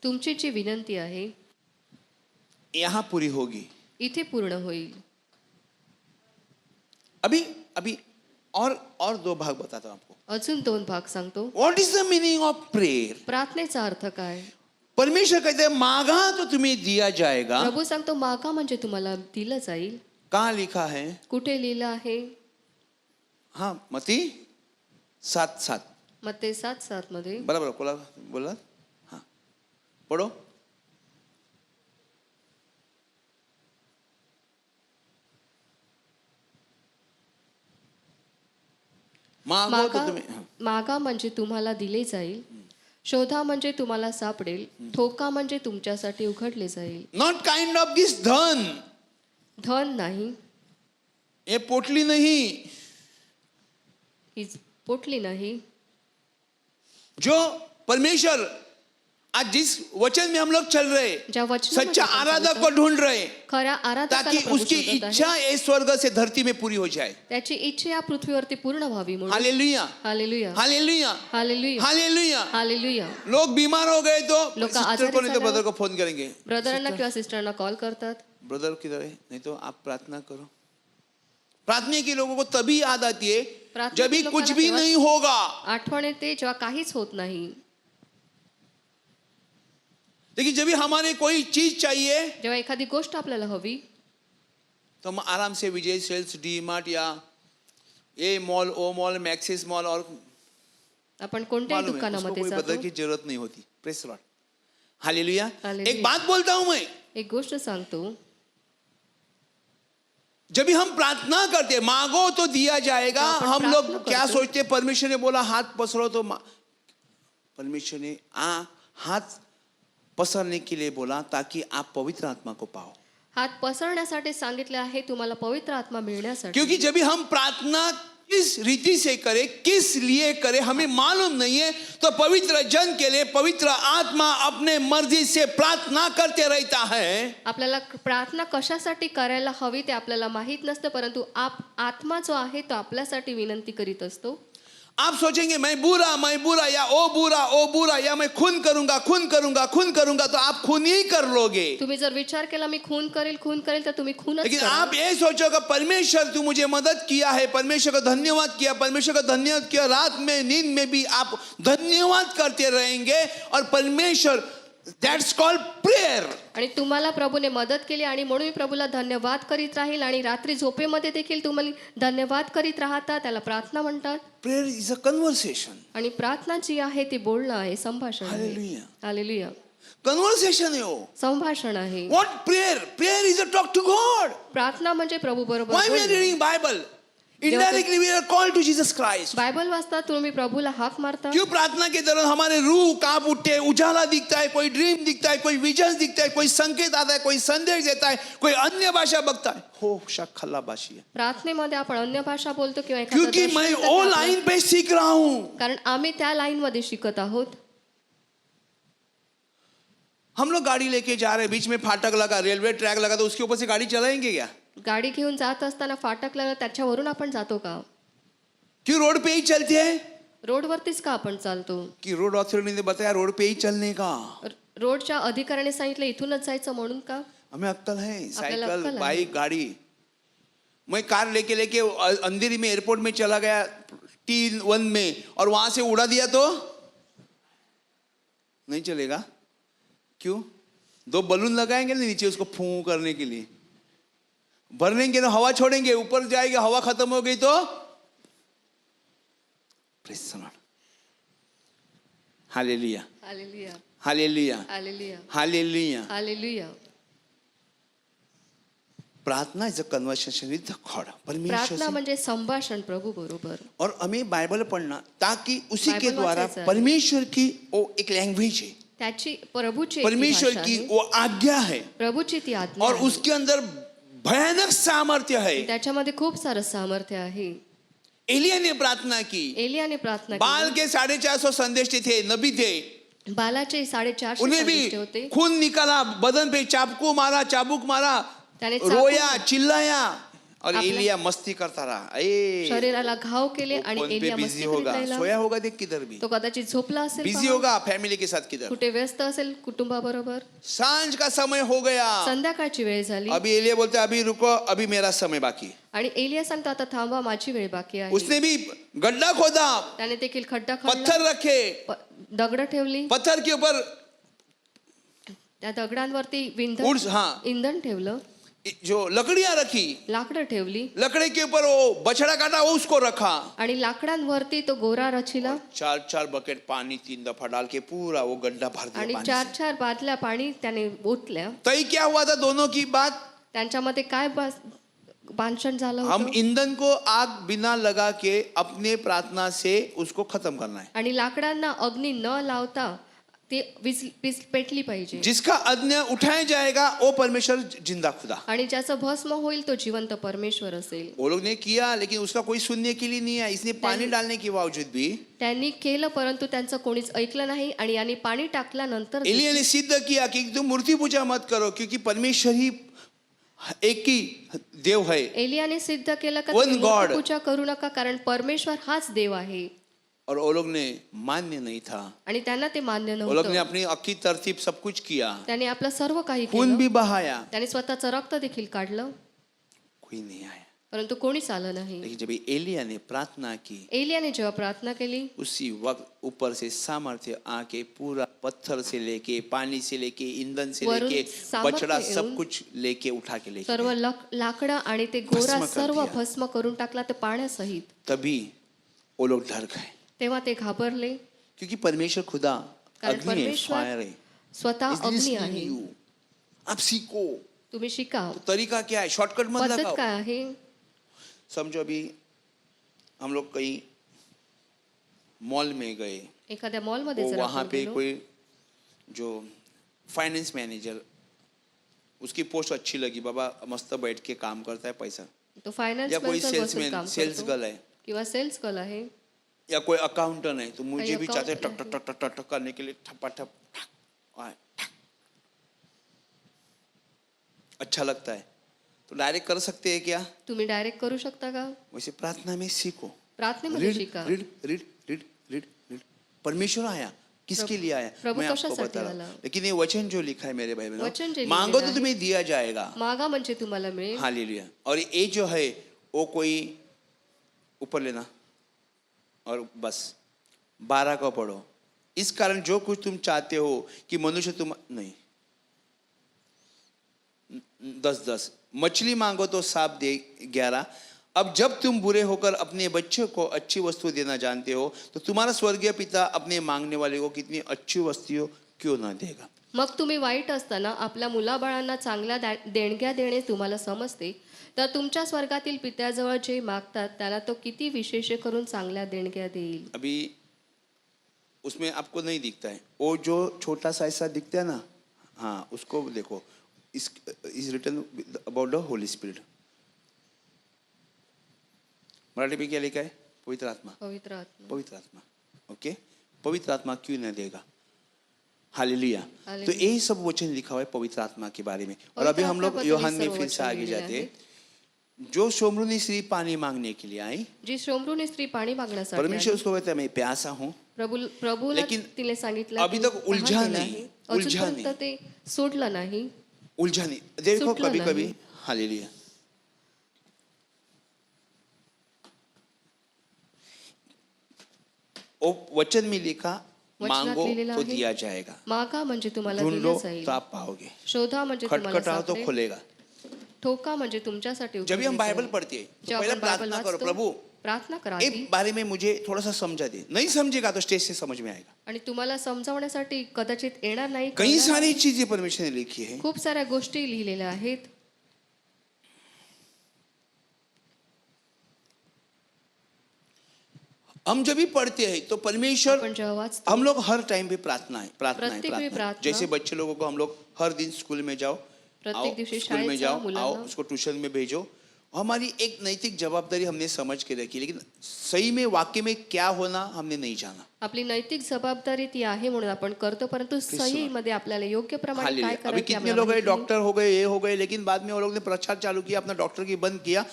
तुमची जी विनंती आहे यहां पूरी होगी. इथे पूर्ण होईल. अभी अभी और 2 भाग बताता हूं आपको. अजून 2 भाग सांगतो. What is the meaning of prayer. प्रार्थनेचा अर्थ काय. परमेश्वर कहते हैं मांगा तो तुम्हें दिया जाएगा. प्रभू सांगतो मागा म्हणजे तुम्हाला दिलं जाईल. कहाँ लिखा है. कुठे लिहिलं आहे. हाँ मती 7:7. मत्ते 7:7 मध्ये. बराबर बोला. हाँ पढ़ो. मांगो तो तुम्हें. हाँ. मागा म्हणजे तुम्हाला दिले जाईल. शोधा म्हणजे तुम्हाला सापडेल. ठोका म्हणजे तुमच्यासाठी उघडले जाईल. नॉट काइंड ऑफ दिस धन. धन नाही. ये पोटली नहीं. ही पोटली नाही. जो परमेश्वर आज जिस वचन में हम लोग चल रहे, ज्या वचनामध्ये सच्चा आपण आराधक चालतो, को ढूंढ रहे, खऱ्या आराधकाला ताकि प्रभू उसकी शोधत आहे. इच्छा ये स्वर्ग से धरती में पूरी हो जाए. त्याची इच्छा या पृथ्वीवरती पूर्ण व्हावी म्हणून. Hallelujah, hallelujah, hallelujah, hallelujah, hallelujah. Hallelujah. लोग बीमार हो गए तो लोग सिस्टर आजारी को नहीं तो झाल्यावर ब्रदर को फोन करेंगे. ब्रदरांना किंवा सिस्टरांना कॉल करतात. ब्रदर किधर है, नहीं तो आप प्रार्थना करो. प्रार्थना के लोगों को तभी याद आती है प्रार्थना जब भी के कुछ लोकांना भी तेव्हा नहीं होगा. आठवण येते जेव्हा काहीच होत नाही. लेकिन जब भी हमारे कोई चीज चाहिए जेव्हा एखादी गोष्ट आपल्याला हवी तो हम आराम से विजय सेल्स, डी मार्ट या ए मॉल, ओ मॉल, मैक्सिस मॉल और आपण कोणत्याही मालूम है, उसको दुकानामध्ये कोई जातो. बदल की जरूरत नहीं होती. Press Lord. हालेलुया. हालेलुया. एक बात बोलता हूं मैं, एक गोष्ट सांगतो. जब भी हम प्रार्थना करते मांगो तो दिया जाएगा, आपण हम लोग प्रार्थना क्या करतो. सोचते, परमेश्वर ने बोला हाथ पसरो तो परमेश्वर ने हाथ पसरने के लिए बोला ताकि आप पवित्र आत्मा को पाओ. हात पसरण्यासाठी सांगितले आहे, तुम्हाला पवित्र आत्मा मिळण्यासाठी. क्योंकि जब भी हम प्रार्थना किस रीति से करें, किस लिए करें, हमें मालूम नहीं है, तो पवित्र जन के लिए पवित्र आत्मा अपने मर्जी से प्रार्थना करते रहता है. आपल्याला प्रार्थना कशासाठी करायला हवी ते आपल्याला माहीत नसतं, परंतु आत्मा जो आहे तो आपल्यासाठी विनंती करीत असतो. आप सोचेंगे मैं बुरा या ओ बुरा या मैं खून करूंगा, तो आप खून ही कर लोगे. तुम्ही जर विचार केला मी खून करेल तर तुम्ही खूनच लेकिन कराल. आप ये सोचोगे परमेश्वर तू मुझे मदद किया है, परमेश्वर का धन्यवाद किया, रात में नींद में भी आप धन्यवाद करते रहेंगे, और परमेश्वर दैट्स कॉल्ड प्रेयर. आणि तुम्हाला प्रभूने मदत केली आणि म्हणून मी प्रभूला धन्यवाद करीत राहील, आणि रात्री झोपेमध्ये देखील तुम्हाला धन्यवाद करीत राहता, त्याला प्रार्थना म्हणतात. Prayer is a conversation. आणि प्रार्थना जी आहे ती बोलणं आहे, संभाषण आहे. हालेलुया. हालेलुया. कन्व्हर्सेशन आहे हो. संभाषण आहे. What prayer is a talk to God. प्रार्थना म्हणजे प्रभू बरोबर व्हाय वी आर बोलणं. Reading Bible, indirectly we are called to Jesus Christ. Bible वाचता तुम्ही प्रभूला हाक मारता. क्यों प्रार्थना के दौरान हमारे रूह कांप उठते हैं, उजाला दिखता है, कोई ड्रीम दिखता है, कोई विजन दिखता है, कोई संकेत आता है, कोई संदेश देता है, कोई अन्य भाषा बकता है. हो शखला भाषी है. प्रार्थनेमध्ये आपण अन्य भाषा बोलतो किंवा एखादं क्योंकि दर्शन मैं देतो वो आपण. लाइन पे सीख रहा हूं. कारण आम्ही त्या लाईन मध्ये शिकत आहोत. हम लोग गाड़ी लेके जा रहे हैं, बीच में फाटक लगा, रेलवे ट्रैक लगा, तो उसके ऊपर से गाड़ी चलाएंगे क्या? गाडी घेऊन जात असताना फाटक लागलं त्याच्यावरून आपण जातो का? क्यों रोड पे ही चलते हैं? रोडवरतीच का आपण चालतो? कि रोड अथॉरिटी ने बताया रोड पे ही चलने का. रोडच्या अधिकाऱ्याने सांगितलं इथूनच जायचं म्हणून का? हमें अक्कल है, आपल्याला अक्कल साइकिल आहे. बाइक गाड़ी. मैं कार लेके अंधेरी में एयरपोर्ट में चला गया T1 में, और वहां से उड़ा दिया तो नहीं चलेगा. क्यों? 2 बलून लगाएंगे ना नीचे उसको फू करने के लिए, भरनेंगे ना, हवा छोड़ेंगे, ऊपर जाएगा, हवा खत्म हो गई तो Praise the Lord. Hallelujah. Hallelujah. Hallelujah. Hallelujah. Hallelujah. Hallelujah. प्रार्थना इज अ कन्वर्सेशन विद गॉड. परमेश्वर प्रार्थना से. म्हणजे संभाषण प्रभू बरोबर. और हमें बाइबल पढ़ना ताकि उसी के बाइबल द्वारा वाचायचं आहे. परमेश्वर की वो एक लैंग्वेज है, त्याची प्रभूची एक परमेश्वर भाषा की आहे. वो आज्ञा है, प्रभूची ती आज्ञा और आहे. उसके अंदर भयानक सामर्थ्य है. त्याच्यामध्ये खूप सारं सामर्थ्य आहे. एलिया ने प्रार्थना की, एलियाने प्रार्थना बाल केली. के 450 संदेश थे, नबी थे, बालाचे 450 उन्हें संदेष्टे भी होते. खून निकाला, बदन पे चाबुक मारा, त्याने चाकू- रोया, चिल्लाया, और आपल्या- एलिया मस्ती करता रहा. ए शरीराला घाव केले आणि फोन पे एलिया बिजी मस्ती होगा, करीत राहिला. सोया होगा, देख किधर भी तो कदाचित झोपला असेल, बिजी पहा. होगा, फैमिली के साथ किधर. कुठे व्यस्त असेल कुटुंबाबरोबर. सांझ का समय हो गया. संध्याकाळची वेळ झाली अभी एलिया बोलते अभी रुको, अभी मेरा समय बाकी. आणि एलिया सांगतो आता थांबा, माझी वेळ बाकी आहे. उसने भी गड्ढा खोदा, त्याने देखील खड्डा खोदला, पत्थर रखे, दगड ठेवली, पत्थर के ऊपर त्या दगडांवरती हाँ. इंधन ठेवलं, जो लकड़ियां रखी, लाकडं ठेवली, लकड़ी के ऊपर वो बछड़ा काटा, वो उसको रखा. आणि लाकडांवरती तो गोरा रचिला, 4 बकेट पानी 3 दफा डाल के पूरा वो गड्ढा भर दिया आणि पानी 4 बादल्या पाणी त्याने ओतल्या. से. तय क्या हुआ था दोनों की बात? त्यांच्यामध्ये काय भाषण झालं हम होतं? ईंधन को आग बिना लगा के अपने प्रार्थना से उसको खत्म करना है. आणि लाकडांना अग्नी न लावता ते पेटली पाहिजे. जिसका अग्नि उठाया जाएगा वो परमेश्वर जिंदा खुदा. आणि ज्याचं भस्म होईल तो जिवंत परमेश्वर असेल. वो लोग ने किया, लेकिन उसका कोई सुनने के लिए नहीं है. इसने पानी डालने के बावजूद भी त्यांनी केलं, परंतु त्यांचं कोणीच ऐकलं नाही. आणि यांनी पाणी टाकल्यानंतर एलिया ने सिद्ध किया कि तुम मूर्ति पूजा मत करो, क्योंकि परमेश्वर ही एक ही देव है. एलियाने सिद्ध केलं का One तुम्ही God. पूजा करू नका, कारण परमेश्वर हाच देव आहे. और वो लोग ने मान्य नहीं था. आणि त्यांना ते मान्य वो लोग ने नव्हतं. अपनी अक्की तरतीब सब कुछ किया, त्याने आपलं सर्व काही खून केलं, भी बहाया, त्याने स्वतःचं रक्त देखील काढलं, कोई नहीं आया. परंतु कोणीच आलं नाही. लेकिन जब एलिया ने प्रार्थना की, एलियाने जेव्हा प्रार्थना केली, उसी वक्त ऊपर से सामर्थ्य आके पूरा पत्थर से लेके, पानी से लेके, ईंधन से वरून लेके, सामर्थ्य बछड़ा सब येऊन कुछ लेके उठा के लेके सर्व गया. लाकडं आणि ते गोरा भस्म कर सर्व दिया. भस्म करून टाकला, ते पाण्यासहित. तभी वो लोग डर गए, तेव्हा ते घाबरले, क्योंकि परमेश्वर खुदा कारण अग्नि है, परमेश्वर फायर है. स्वतः He's अग्नी listening आहे. you. आप सीखो. तुम्ही शिका. तरीका क्या है? शॉर्टकट मत पद्धत लगाओ. काय आहे? समझो अभी हम लोग कहीं मॉल में गए, एखाद्या मॉलमध्ये वो जर वहाँ आपण पे गेलो, कोई जो फाइनेंस मैनेजर, उसकी पोस्ट अच्छी लगी, बाबा मस्त बैठ के काम करता है पैसा, तो फायनान्स या कोई बसून सेल्समैन, काम सेल्स करतो गर्ल है, किंवा सेल्स गर्ल आहे. या कोई अकाउंटेंट है, तो मुझे कोई भी चाहते हैं टक accountant टक टक टक टक करने के लिए ठपाठप ठक, ठक. अच्छा लगता है तो डायरेक्ट कर सकते हैं क्या? तुम्ही डायरेक्ट करू शकता का? वैसे प्रार्थना में सीखो. प्रार्थनेमध्ये रीड शिका. Read read read read read. परमेश्वर आया, किसके लिए आया? प्रभु मैं आपको कशासाठी बता रहा आला? हूं. लेकिन ये वचन जो लिखा है मेरे भाई वचन जे बहनों, मांगो लिहिलेलं तो तुम्हें दिया जाएगा. मागा म्हणजे तुम्हाला मिळेल. हालेलुया. और ये जो है वो कोई ऊपर लेना और बस 12 का पढ़ो. इस कारण जो कुछ तुम चाहते हो कि मनुष्य तुम नहीं, 10-10 मछली मांगो तो सांप दे 11. अब जब तुम बुरे होकर अपने बच्चे को अच्छी वस्तु देना जानते हो तो तुम्हारा स्वर्गीय पिता अपने मांगने वाले को कितनी अच्छी वस्तु क्यों ना देगा. मग तुम्ही वाईट असताना आपल्या मुलाबाळांना चांगल्या देणग्या देणे तुम्हाला समजते, तर तुमच्या स्वर्गातील पित्याजवळ जे मागतात त्याला तो किती विशेष करून चांगल्या देणग्या देईल. अभी उसमें आपको नहीं दिखता है, वो जो छोटा सा ऐसा दिखता है ना, हाँ उसको देखो. Is written about the Holy Spirit. Marathi में क्या लिखा है? पवित्र आत्मा. पवित्र आत्मा. पवित्र आत्मा. ओके, पवित्र आत्मा क्यों न देगा? हालेलुया. तो हालेलुया. यही सब वचन लिखा हुआ है पवित्र आत्मा के बारे में. और पवित्र अभी हम लोग आत्मा पर यूहन्ना भी में सर्व फिर से वचन आगे लिहिलेले जाते हैं. आहेत. जो शोमरूनी स्त्री पानी मांगने के लिए आई, जी श्रोमरूनी स्त्री पाणी मागण्यासाठी परमेश्वर आली. उसको कहता है मैं प्यासा हूँ. प्रभूला लेकिन तिने सांगितलं अभी की तक उलझा तहान नहीं, आहे. उलझा अजूनपर्यंत नहीं. ते सोडलं नाही. उलझानी देखो सुटला कभी नहीं. कभी. हालेलुया. वो वचन में लिखा वचनात मांगो लिहिलेलं तो आहे. दिया जाएगा, मागा म्हणजे तुम्हाला ढूंढो दिलं जाईल. तो आप पाओगे, शोधा म्हणजे तुम्हाला खटखटाओ तो सापडेल. खुलेगा. ठोका म्हणजे तुमच्यासाठी जब भी हम उघडले बाइबल जाईल. पढ़ते हैं तो जेव्हा पहले आपण बायबल प्रार्थना करो, वाचतो, प्रभु प्रार्थना करा एक आधी. बारे में मुझे थोड़ा सा समझा दे. नहीं समझेगा तो स्टेज से समझ में आएगा. आणि तुम्हाला समजावण्यासाठी कदाचित येणार नाही. कई कळणार सारी नाही. चीजें परमेश्वर ने लिखी है. खूप साऱ्या गोष्टी लिहिलेल्या आहेत. हम जब भी पढ़ते हैं तो परमेश्वर, आपण जेव्हा वाचतो, हम लोग हर टाइम पे प्रार्थना है, प्रार्थना है, प्रत्येक वेळी प्रार्थना है. प्रार्थना. जैसे बच्चे लोगों को हम लोग हर दिन स्कूल में जाओ, प्रत्येक आओ दिवशी स्कूल में शाळेत जाओ, जाओ, मुलांना. आओ उसको ट्यूशन में भेजो. हमारी एक नैतिक जवाबदारी हमने समझ के रखी, लेकिन सही में वाक्य में क्या होना हमने नहीं जाना. आपली नैतिक जबाबदारी ती आहे म्हणून आपण करतो, परंतु सही मध्ये आपल्याला योग्य प्रमाणे हालेलुया. काय अभी करायचे कितने आम्हाला लोग हैं माहिती नाही. डॉक्टर हो गए, ये हो गए, लेकिन बाद में वो लोग ने प्रचार चालू किया, अपना डॉक्टर की बंद किया,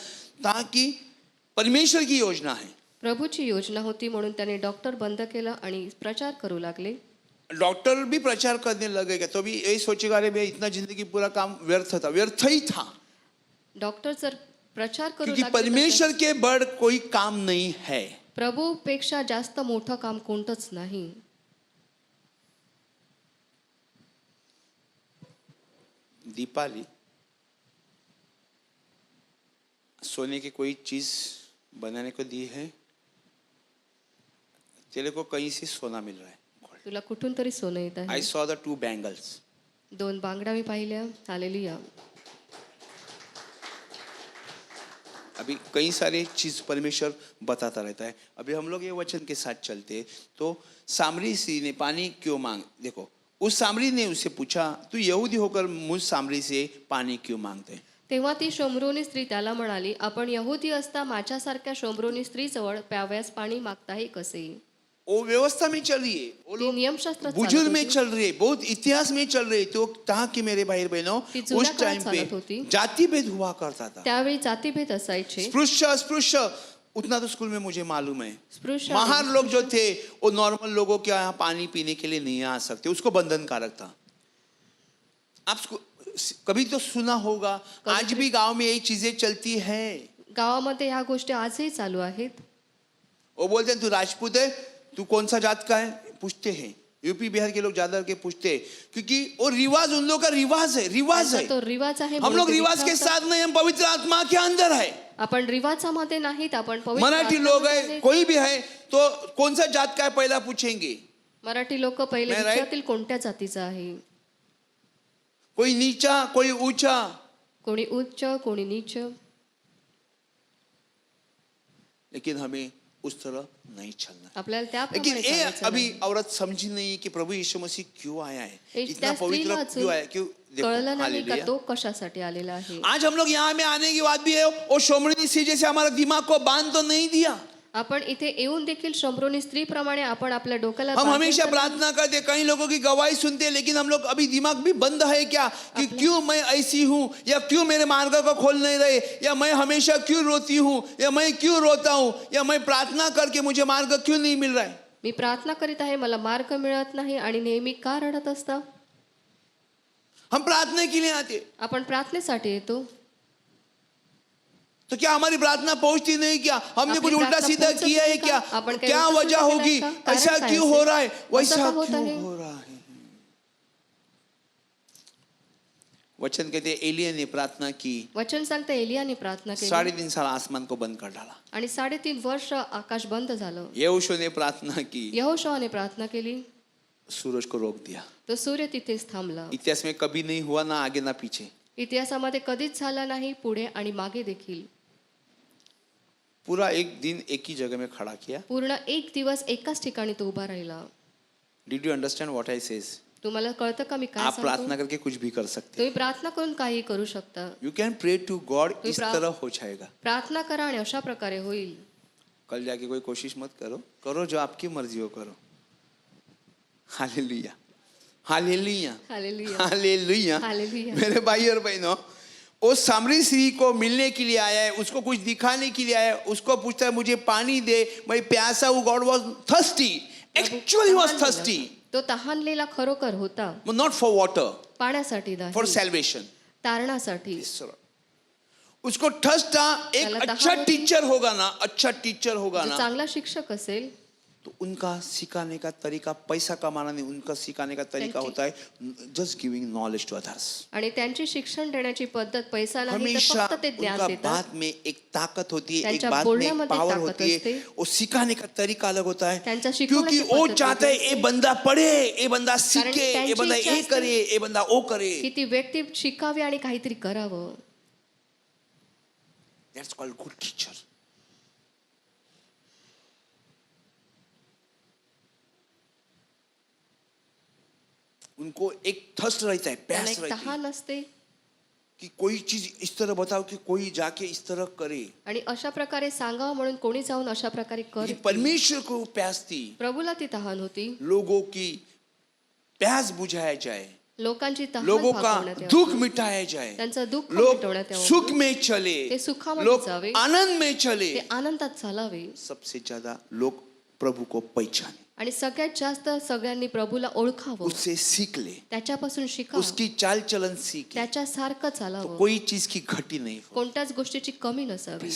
ताकि परमेश्वर की योजना है. प्रभूची योजना होती म्हणून त्याने डॉक्टर बंद केलं आणि प्रचार करू लागले. डॉक्टर भी प्रचार करने लगेगा तो भी यही सोचेगा अरे भाई इतना जिंदगी पूरा काम व्यर्थ था. व्यर्थ ही था, डॉक्टर जर प्रचार करू क्योंकि लागले तर परमेश्वर के बड़ कोई काम नहीं है. प्रभूपेक्षा जास्त मोठं काम कोणतंच नाही. दीपाली सोने की कोई चीज बनाने को दी है, तेरे को कहीं से सोना मिल रहा है. तुला कुठून तरी सोनं येत आई आहे. सॉ द 2 bangles. 2 बांगड्या मी पाहिल्या. हालेलुया. अभी कई सारे चीज परमेश्वर बताता रहता है. अभी हम लोग ये वचन के साथ चलते तो सामरी स्त्री ने पानी क्यों मांग, देखो उस सामरी ने उससे पूछा तू यहूदी होकर मुझ सामरी से पानी क्यों मांगते. तेव्हा ती शोमरोनी स्त्री त्याला म्हणाली, आपण यहूदी असता माझ्यासारख्या शोमरोनी स्त्रीजवळ प्यावयास पाणी मागताही कसे. वो व्यवस्था में चल रही है, वो ती लोग नियमशास्त्र बुजुर्ग में चल रही है, बहुत इतिहास में चल रही है. तो कहा कि मेरे भाई बहनों ती जुन्या उस काळात टाइम चालत पे होती. जाति भेद हुआ करता था. त्यावेळी जातीभेद असायचे. स्पृश्य अस्पृश्य उतना तो स्कूल में मुझे मालूम है. स्पृश्य महान लोग जो थे वो नॉर्मल लोगों के यहाँ पानी पीने के लिए नहीं आ सकते, उसको बंधनकारक था. आप कभी तो सुना होगा, आज भी गांव में यही चीजें चलती हैं. गावामध्ये ह्या गोष्टी आजही चालू आहेत. वो बोलते हैं तू राजपूत है, तू कौन सा जात का है, पूछते हैं. यूपी बिहार के लोग ज्यादा करके पूछते हैं, क्योंकि वो रिवाज उन लोग का रिवाज है, रिवाज है. तो रिवाज आहे हम म्हणून लोग ते रिवाज के विचारतात. साथ नहीं, हम पवित्र आत्मा के अंदर है. आपण रिवाजामध्ये नाहीत, आपण पवित्र मराठी लोग आत्म्यामध्ये है, आहेत. कोई भी है तो कौन सा जात का है पहला पूछेंगे. मराठी लोक पहिले मैं right? विचारतील कोणत्या जातीचा आहे. कोई नीचा कोई ऊंचा, कोणी उच्च कोणी नीच, लेकिन हमें उस तरह नहीं चलना। आपल्याला लेकिन त्याप्रमाणे ये चालायचं अभी नाही. औरत समझी नहीं कि प्रभु यीशु मसीह क्यों आया है, त्या इतना स्त्रीला पवित्र अजून क्यों आया, क्यों? कळलं देखो, नाही का हालेलुया। तो कशासाठी आलेला आहे. आज हम लोग यहाँ में आने के बाद भी है वो शोमनी सी जैसे हमारा दिमाग को बांध तो नहीं दिया। आपण इथे येऊन देखील शंभरोनी स्त्रीप्रमाणे आपण आपल्या डोक्याला हम बांधून हमेशा तर नाही. प्रार्थना करते, कई लोगों की गवाही सुनते हैं, लेकिन हम लोग अभी दिमाग भी बंद है क्या कि क्यों मैं ऐसी हूँ, या क्यों मेरे मार्ग को खोल नहीं रहे, या मैं हमेशा क्यों रोती हूँ, या मैं क्यों रोता हूँ, या मैं प्रार्थना करके मुझे मार्ग क्यों नहीं मिल रहा है। मी प्रार्थना करीत आहे, मला मार्ग मिळत नाही आणि नेहमी का रडत असता. हम प्रार्थना के लिए आते, आपण प्रार्थनेसाठी येतो, तो क्या हमारी प्रार्थना पहुंचती नहीं, क्या हमने आपली कुछ उल्टा प्रार्थना सीधा पोहोचत किया है नाही का? क्या, आपण काही क्या उलटं वजह सुद्धा होगी, केलंय का? ऐसा कारण काय क्यों असेल? हो रहा है, वैसा असं का होत क्यों आहे? हो रहा है। वचन कहते हैं एलिया ने प्रार्थना की, वचन सांगते एलियाने प्रार्थना केली 3.5 साल आसमान को बंद कर डाला। आणि 3.5 वर्ष आकाश बंद झालं. यहोशू ने प्रार्थना की, यहोशुआने प्रार्थना केली, सूरज को रोक दिया। तो सूर्य तिथेच थांबला. इतिहास में कभी नहीं हुआ, ना आगे ना पीछे। इतिहासामध्ये कधीच झाला नाही, पुढे आणि मागे देखील. पूरा एक दिन एक ही जगह में खड़ा किया। पूर्ण एक दिवस एकाच ठिकाणी तो उभा राहिला. Did you understand what I says? तुम्हाला कळतं का मी काय आप सांगतो? प्रार्थना करके कुछ भी कर सकते। तुम्ही प्रार्थना करून काही करू शकता. यू कैन प्रे टू गॉड, इस प्रा- तरह हो जाएगा। प्रार्थना करा आणि अशा प्रकारे होईल. कल जाके कोई कोशिश मत करो, करो जो आपकी मर्जी हो करो। Hallelujah, hallelujah, hallelujah. Hallelujah. Hallelujah. मेरे भाई और बहनों, वो सामरी स्त्री को मिलने के लिए आया है, उसको कुछ दिखाने के लिए आया है, उसको पूछता है मुझे पानी दे, मैं प्यासा हूँ। गॉड वाज थर्स्टी, एक्चुअली वाज थर्स्टी, तो तहानलेला खरोखर होता, नॉट फॉर वाटर, पाण्यासाठी फॉर नाही, सैल्वेशन। तारणासाठी. उसको ठस था, एक त्याला अच्छा तहान होती. टीचर होगा ना, अच्छा टीचर होगा जो ना, चांगला शिक्षक असेल तो उनका सिखाने का तरीका पैसा कमाना नहीं, उनका सिखाने का तरीका त्यांची- होता है just giving knowledge to others. आणि त्यांची शिक्षण देण्याची पद्धत पैसा नाही, तर हमेशा फक्त ते ज्ञान उनका देतात. बात में एक ताकत होती है, एक त्यांच्या बात में एक बोलण्यामध्ये पावर ताकद होती है, असते. वो सिखाने का तरीका अलग होता है, त्यांचा क्योंकि शिकवण्याची वो पद्धत चाहता है वेगळी ये बंदा पढ़े, ये बंदा सीखे, ये त्यांची बंदा इच्छा ये असते. करे, ये बंदा वो करे। की ती व्यक्ती शिकावी आणि काहीतरी करावं. That's called good teacher. उनको एक थर्स्ट रहता है, त्याला प्यास एक रहती है तहान असते कि कोई चीज इस तरह बताओ कि कोई जाके इस तरह करे। आणि अशा प्रकारे सांगावं म्हणून कोणी जाऊन अशा प्रकारे कि कर. परमेश्वर को प्यास थी, प्रभूला ती तहान होती, लोगों की प्यास बुझाया जाए, लोकांची तहान लोगों का भागवण्यात यावं. दुख मिटाया जाए, त्यांचं दुःख लोग मिटवण्यात यावं. सुख में चले, ते सुखामध्ये लोग जावे. आनंद में चले, ते आनंदात चालावे. सबसे ज्यादा लोग प्रभु को पहचाने, आणि सगळ्यात जास्त सगळ्यांनी प्रभूला ओळखावं, उससे सीख ले, त्याच्यापासून शिकावं, उसकी चाल चलन सीखे, त्याच्यासारखं तो चालावं, कोई चीज की घटी नहीं हो। कोणत्याच गोष्टीची कमी नसावी.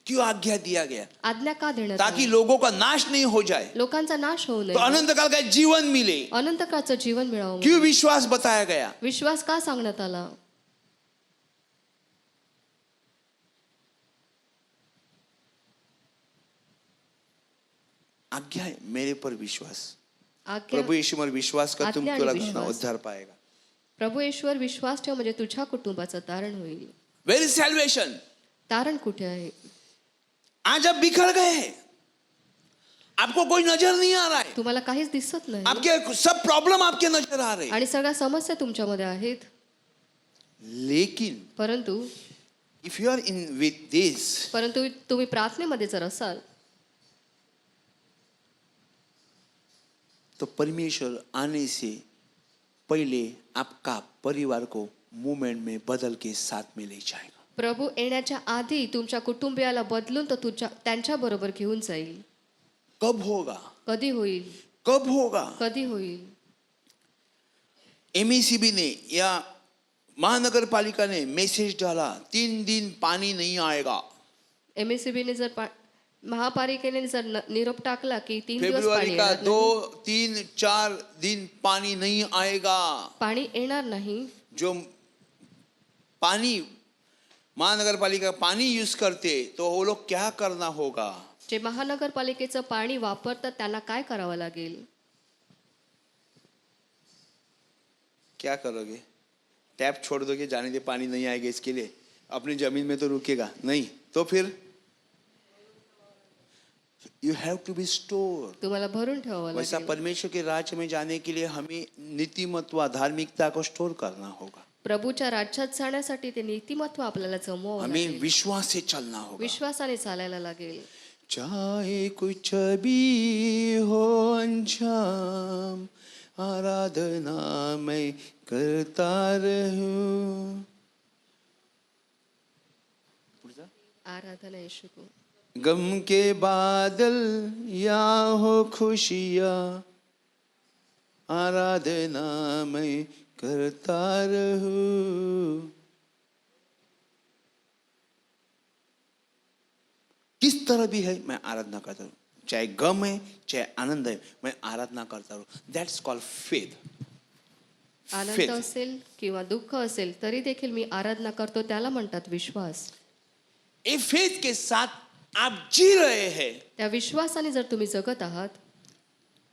क्यों आज्ञा दिया गया? आज्ञा का देण्यात ताकि आली? लोगों का नाश नहीं हो जाए, लोकांचा नाश होऊ तो नये, अनंत काल का जीवन मिले। अनंतकाळचं जीवन मिळावं. क्यों विश्वास बताया गया? विश्वास का सांगण्यात आला? आज्ञा है मेरे पर विश्वास, आज्ञा प्रभु यीशु पर विश्वास कर, तुम आज्ञा तुला आणि घरना विश्वास. उद्धार पाएगा। प्रभू ईश्वर विश्वास ठेव म्हणजे तुझ्या कुटुंबाचं तारण होईल. वेर इज सैल्वेशन? तारण कुठे आहे? आज आप बिखर गए हैं, आपको कोई नजर नहीं आ रहा है, तुम्हाला काहीच दिसत नाही आपके सब प्रॉब्लम आपके नजर आ रहे हैं, आणि सगळ्या समस्या तुमच्यामध्ये आहेत. लेकिन परंतु if you are in with this, परंतु तुम्ही प्रार्थनेमध्ये जर असाल तो परमेश्वर आने से पहले आपका परिवार को मूवमेंट में बदल के साथ में ले जाएगा। प्रभू येण्याच्या आधी तुमच्या कुटुंबियाला बदलून तो तुझ्या त्यांच्या बरोबर घेऊन जाईल. कब होगा? कधी होईल? कब होगा? कधी होईल? एमईसीबी ने या महानगर पालिका ने मैसेज डाला 3 दिन पानी नहीं आएगा। एमएससीबीने जर महापालिकेने जर निरोप टाकला की 3 दिवस फरवरी पाणी का येणार 2, नाही, 3, 4 दिन पानी नहीं आएगा। पाणी येणार नाही. जो पानी महानगर पालिका पानी यूज करते तो वो लोग क्या करना होगा? जे महानगरपालिकेचं पाणी वापरतात त्यांना काय करावं लागेल? क्या करोगे? टैप छोड़ दोगे, जाने दे, पानी नहीं आएगा इसके लिए, अपनी जमीन में तो रुकेगा नहीं, तो फिर you have to be store. तुम्हाला भरून ठेवावं वैसा लागेल. परमेश्वर के राज्य में जाने के लिए हमें नीतिमत्व धार्मिकता को स्टोर करना होगा, प्रभूच्या राज्यात जाण्यासाठी ते नीतिमत्व आपल्याला जमवावं हमें लागेल. विश्वास से चलना होगा। विश्वासाने चालायला लागेल. चाहे कुछ भी हो अंजाम, आराधना मैं करता रहूं। आराधना येशू को. गम के बादल या हो खुशियाँ, आराधना मैं करता रहूं। किस तरह भी है मैं आराधना करता हूँ, चाहे गम है चाहे आनंद है, मैं आराधना करता हूँ। That's called faith. आनंद असेल किंवा दुःख असेल तरी देखील मी आराधना करतो, त्याला म्हणतात विश्वास. ए फेथ के साथ आप जी रहे हैं, त्या विश्वासाने जर तुम्ही जगत आहात,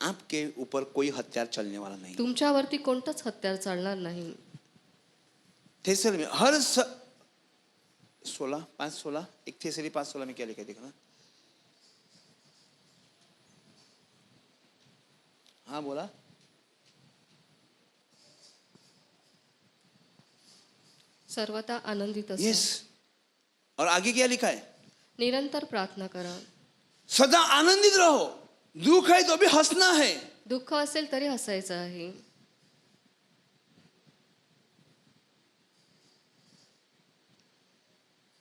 आपके ऊपर कोई हथियार चलने वाला नहीं। तुमच्यावरती कोणतंच हत्यार चालणार नाही. थेसली में हर 5:16 एक थेसली 5:16 में क्या लिखा है देखना। हाँ बोला, सर्वथा आनंदित असा. यस। और आगे क्या लिखा है, निरंतर प्रार्थना करा. सदा आनंदित रहो, दुख है तो भी हंसना है। दुःख असेल तरी हसायचं आहे.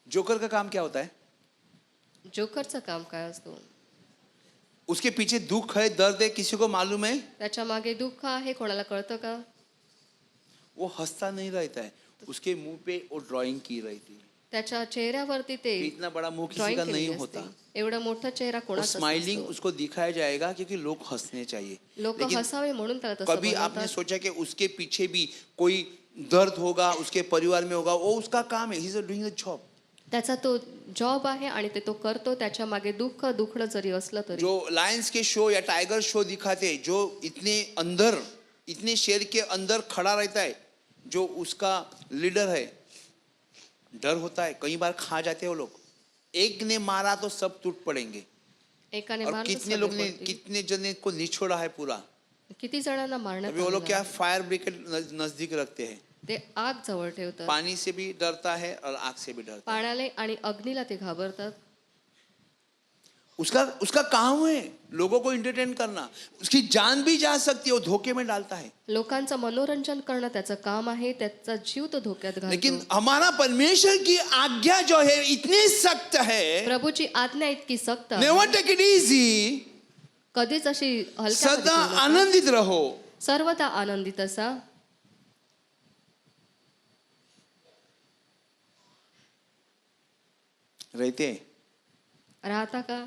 जोकर का काम क्या होता है, जोकरचं काम काय असतो? उसके पीछे दुख है, दर्द है, किसी को मालूम है? त्याच्या मागे दुःख आहे, कोणाला कळतं का? वो हंसता नहीं रहता है, उसके मुंह पे वो ड्राइंग की रहती है। त्याच्या चेहऱ्यावरती ते इतना बड़ा मुंह किसी ड्रॉइंग का केलेली नहीं असते. होता। एवढा मोठा चेहरा वो कोणाचा स्माइलिंग नसतो. उसको दिखाया जाएगा क्योंकि लोग हंसने चाहिए। लोक लेकिन हसावे म्हणून त्याला तसं कभी आपने बनवतात. सोचा कि उसके पीछे भी कोई दर्द होगा, उसके परिवार में होगा, वो उसका काम है, he is doing a job. त्याचा तो जॉब आहे आणि ते तो करतो. त्याच्या मागे दुःख दुखणं जरी असलं तरी. जो लायंस के शो या टाइगर शो दिखाते, जो इतने अंदर, इतने शेर के अंदर खड़ा रहता है, जो उसका लीडर है, डर होता है, कई बार खा जाते हैं वो लोग। एक ने मारा तो सब टूट पड़ेंगे, एकाने और मारलं कितने सगळे लोग ने, पडतील. कितने जने को निछोड़ा है पूरा। किती जणांना मारण्यात अभी वो लोग आलेलं क्या आहे. फायर ब्रिगेड नजदीक रखते हैं, ते आग जवळ ठेवतात. पानी से भी डरता है और आग से भी डरता है। पाण्याला आणि अग्नीला ते घाबरतात. उसका उसका काम है लोगों को एंटरटेन करना, उसकी जान भी जा सकती है, वो धोखे में डालता है। लोकांचं मनोरंजन करणं त्याचं काम आहे. त्याचा जीव तो धोक्यात लेकिन घालतो. हमारा परमेश्वर की आज्ञा जो है इतनी सख्त है, प्रभूची आज्ञा इतकी सक्त आहे, नेवर टेक इट इजी, कधीच अशी हलक्या सदा पद्धतीने नका. आनंदित रहो। सर्वदा आनंदित असा. रहते राहता का?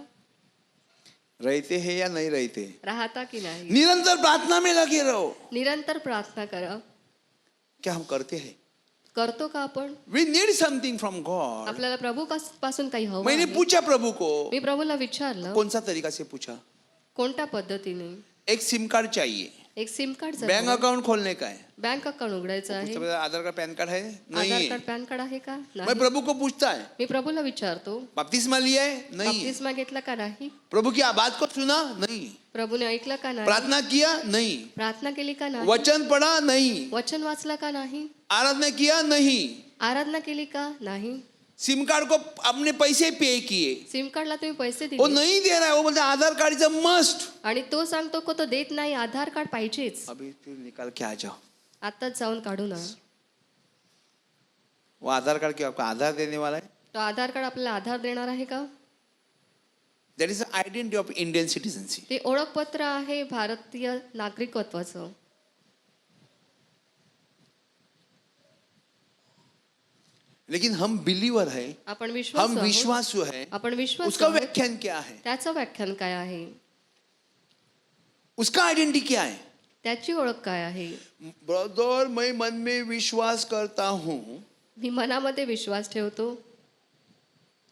रहते हैं या नहीं रहते, राहता की नाही? निरंतर प्रार्थना में लगे रहो। निरंतर प्रार्थना करा. क्या हम करते हैं? करतो का आपण? We need something from God. आपल्याला प्रभू पासून काही हवं मैंने आहे. पूछा प्रभु को, मी प्रभूला विचारलं, कौन सा तरीका से पूछा? कोणत्या पद्धतीने? एक सिम कार्ड चाहिए, एक सिम कार्ड बैंक अकाउंट खोलने का है। बँक अकाउंट उघडायचं आहे. सबसे पहले आधार कार्ड पैन कार्ड है आधार नहीं, कार्ड पॅन कार्ड आहे का? मैं नाही. प्रभु को पूछता है, मी प्रभूला विचारतो, बपतिस्मा लिया है नहीं, बपतिस्मा घेतला का नाही? प्रभु की बात को सुना नहीं, प्रभूने ऐकलं का नाही? प्रार्थना किया नहीं, प्रार्थना केली का नाही? वचन पढ़ा नहीं, वचन वाचलं का नाही? आराधना किया नहीं, आराधना केली का नाही? सिम कार्ड को अपने पैसे पे किए, सिम कार्डला तुम्ही पैसे वो दिले नहीं दे रहा है, वो बोलते हैं आधार कार्ड इज अ मस्ट। आणि तो सांगतो को तो देत नाही, आधार कार्ड पाहिजेच. अभी फिर निकाल के आ जाओ, आताच जाऊन काढू ना. वो आधार कार्ड क्या आपका आधार देने वाला है? तो आधार कार्ड आपल्याला आधार देणार आहे का? That is identity of Indian citizenship. ते ओळखपत्र आहे भारतीय नागरिकत्वाचं. लेकिन हम बिलीवर है, आपण हम विश्वास विश्वासु है, आपण विश्वास उसका व्याख्यान क्या है, त्याचं व्याख्यान काय आहे? उसका आइडेंटिटी क्या है? त्याची ओळख काय आहे? ब्रदर मैं मन में विश्वास करता हूँ, मी मनामध्ये विश्वास ठेवतो.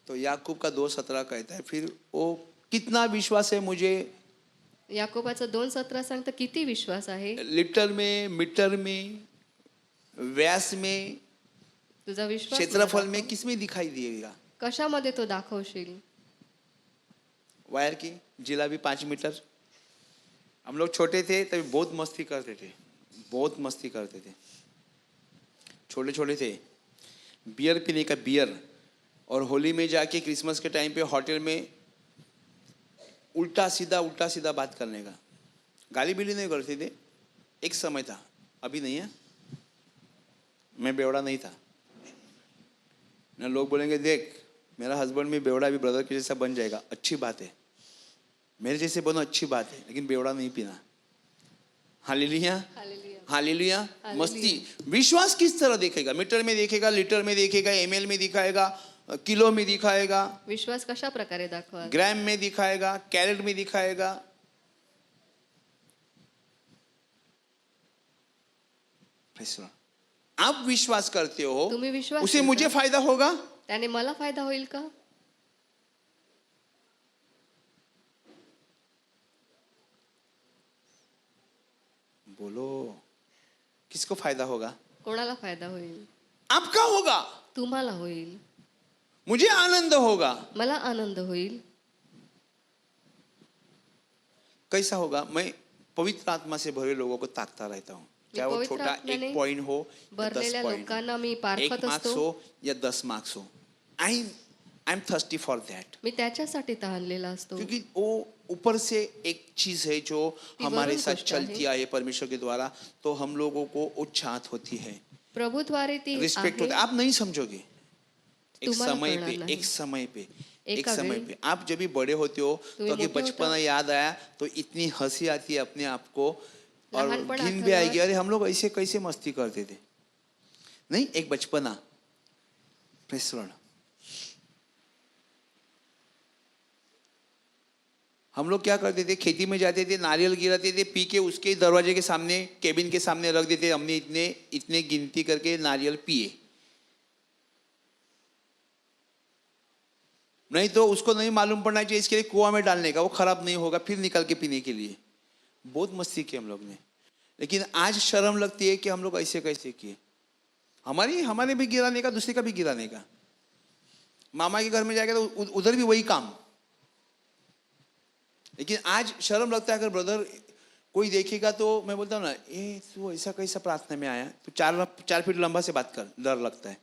तो याकूब का 2:17 कहता है, फिर वो कितना विश्वास है मुझे, याकोबाचं 2:17 सांगतं किती विश्वास आहे. लीटर में, मीटर में, व्यास में, तुझा विश्वास क्षेत्रफल मला में, दाखव. किस में दिखाई देगा? कशामध्ये तो दाखवशील? वायर की जिला भी 5 मीटर. हम लोग छोटे थे तभी बहुत मस्ती करते थे, बहुत मस्ती करते थे. छोटे छोटे थे, बियर पीने का बियर, और होली में जाके क्रिसमस के टाइम पे होटल में उल्टा सीधा बात करने का. गाली बिली नहीं करते थे. एक समय था, अभी नहीं है. मैं बेवड़ा नहीं था ना. लोग बोलेंगे देख मेरा हस्बैंड भी बेवड़ा भी ब्रदर के जैसा बन जाएगा, अच्छी बात है, मेरे जैसे बनो अच्छी बात है, लेकिन बेवड़ा नहीं पीना. Hallelujah, hallelujah. हालेलुया. हालेलुया. मस्ती. विश्वास किस तरह देखेगा? मीटर में देखेगा, लीटर में देखेगा, एमएल में दिखाएगा, किलो में दिखाएगा, विश्वास कशा प्रकारे दाखवा? ग्राम में दिखाएगा, कैरेट में दिखाएगा. Praise the Lord. आप विश्वास करते हो, तुम्ही विश्वास उसे करता? मुझे फायदा होगा. त्याने मला फायदा होईल का? बोलो, किसको फायदा होगा? कोणाला फायदा होईल? आपका होगा. तुम्हाला होईल. मुझे आनंद होगा. मला आनंद होईल. कैसा होगा? मैं पवित्र आत्मा से भरे लोगों को ताकता रहता हूँ. चाहे वो पवित्र छोटा आत्म्याने 1 पॉइंट हो या 10 भरलेल्या पॉइंट, लोकांना मी 1 पारखत मार्क्स असतो. हो या 10 मार्क्स हो. I am thirsty for that. मी त्याच्यासाठी तहानलेला असतो. क्योंकि वो ऊपर से एक चीज है जो हमारे वरून साथ गोष्ट चलती आहे. है परमेश्वर के द्वारा, तो हम लोगों को उत्साह होती है, प्रभुद्वारे ती रिस्पेक्ट आहे. होता है. आप नहीं समझोगे. एक तुम्हाला समय कळणार पे, नाही. एक समय पे, एक एका समय वेळी पे आप जब भी बड़े होते हो तुम्ही तो कि मोठे बचपना होता. याद आया तो इतनी हंसी आती है अपने आप को, और लहानपण घिन भी आठवल्यावर- आएगी, अरे हम लोग ऐसे कैसे मस्ती करते थे. नहीं, एक बचपना. Praise the Lord. हम लोग क्या करते थे? खेती में जाते थे, नारियल गिराते थे, पी के उसके दरवाजे के सामने, केबिन के सामने रख देते. हमने इतने इतने गिनती करके नारियल पिए. नहीं तो उसको नहीं मालूम पड़ना चाहिए, इसके लिए कुआं में डालने का, वो खराब नहीं होगा, फिर निकल के पीने के लिए. बहुत मस्ती की हम लोग ने. लेकिन आज शर्म लगती है कि हम लोग ऐसे कैसे किए. हमारे भी गिराने का, दूसरे का भी गिराने का. मामा के घर में जाएगा तो उधर भी वही काम. लेकिन आज शर्म लगता है, अगर ब्रदर कोई देखेगा तो मैं बोलता हूँ ना, ए तू ऐसा कैसा प्रार्थना में आया, तो 4 फीट लंबा से बात कर. डर लगता है.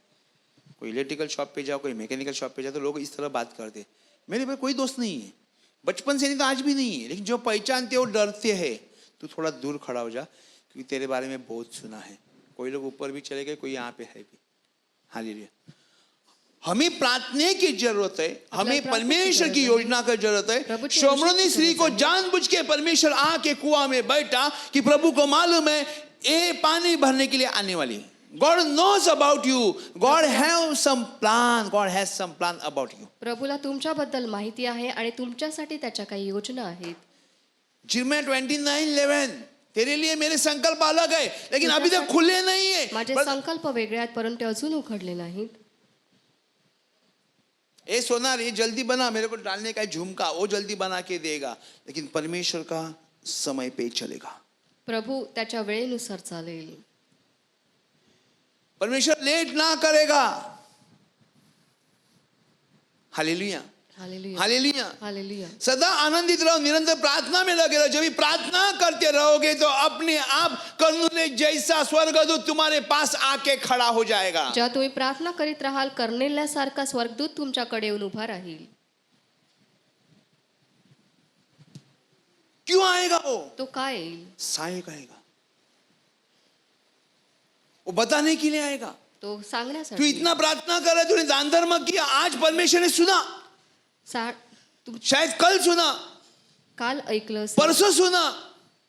कोई इलेक्ट्रिकल शॉप पे जाओ, कोई मैकेनिकल शॉप पे जाओ, तो लोग इस तरह बात करते. मेरे पर कोई दोस्त नहीं है, बचपन से नहीं तो आज भी नहीं है, लेकिन जो पहचानते हो डरते हैं. तू थोड़ा दूर खड़ा हो जा, क्योंकि तेरे बारे में बहुत सुना है. कोई लोग ऊपर भी चले गए, कोई यहाँ पे है भी. हालेलुया. हमें प्रार्थना की जरूरत है, हमें प्रार्थना की परमेश्वर की जरूरत है. योजना की जरूरत है. प्रभु की शोमरोनी योजना की स्त्री को जरूरत है. जानबूझ के परमेश्वर आके कुआं में बैठा कि प्रभु को मालूम है ये पानी भरने के लिए आने वाली है. God knows about you. God have some plan. God has some plan about you. प्रभूला तुमच्याबद्दल माहिती आहे आणि तुमच्यासाठी त्याच्या काही योजना आहेत. जिरमिया 29:11 तेरे लिए मेरे संकल्प अलग है, लेकिन अभी तक खुले नहीं है. माझे संकल्प वेगळे आहेत परंतु अजून उघडले नाहीत. ए सोनार, ये जल्दी बना, मेरे को डालने का है झुमका, वो जल्दी बना के देगा, लेकिन परमेश्वर का समय पे चलेगा. प्रभू त्याच्या वेळेनुसार चालेल. परमेश्वर लेट ना करेगा. Hallelujah, hallelujah. हालेलुया. हालेलुया. सदा आनंदित रहो, निरंतर प्रार्थना में लगे रहो. जब भी प्रार्थना करते रहोगे तो अपने आप कर्नूले जैसा स्वर्गदूत तुम्हारे पास आके खड़ा हो जाएगा. जेव्हा तुम्ही प्रार्थना करीत राहाल, कर्नेल्यासारखा स्वर्गदूत तुमच्याकडे येऊन उभा राहील. क्यों आएगा वो? तो काय येईल? सहायक आएगा. वो बताने के लिए आएगा. तो तू सांगण्यासाठी. इतना प्रार्थना कर रहा है, तूने दान धर्म किया, आज परमेश्वर ने सुना. शायद कल सुना, काल ऐकलं असेल, परसों सुना,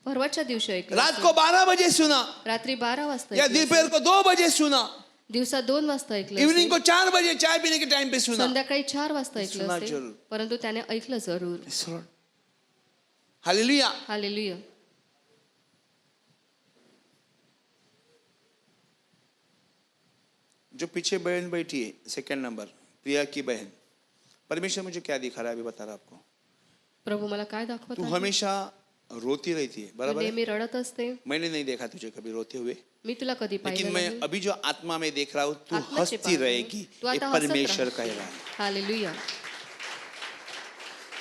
परवाच्या दिवशी ऐकलं रात असेल, को 12 बजे सुना, रात्री 12 वाजता या ऐकलं दोपहर असेल, को 2 बजे सुना, दिवसा 2 वाजता ऐकलं इवनिंग को असेल, 4 बजे चाय पीने के टाइम पे सुना. संध्याकाळी 4 वाजता ऐकलं सुना असेल, जरूर. परंतु त्याने ऐकलं जरूर. हालेलुया. हालेलुया. जो पीछे बहन बैठी है, 2nd नंबर, प्रिया की बहन, परमेश्वर मुझे क्या दिखा रहा है अभी बता रहा आपको. प्रभू मला काय दाखवत तू आहे? हमेशा रोती रहती है, तू बराबर है? नेहमी रडत असते. मैंने नहीं देखा तुझे कभी रोते हुए, मी तुला कधी लेकिन पाहिलं मैं नाही. अभी जो आत्मा में देख रहा हूँ तू आत्म्याचे हंसती पाहतो. रहेगी. तू ये आता हसत परमेश्वर राहा. कह रहा है. हालेलुया.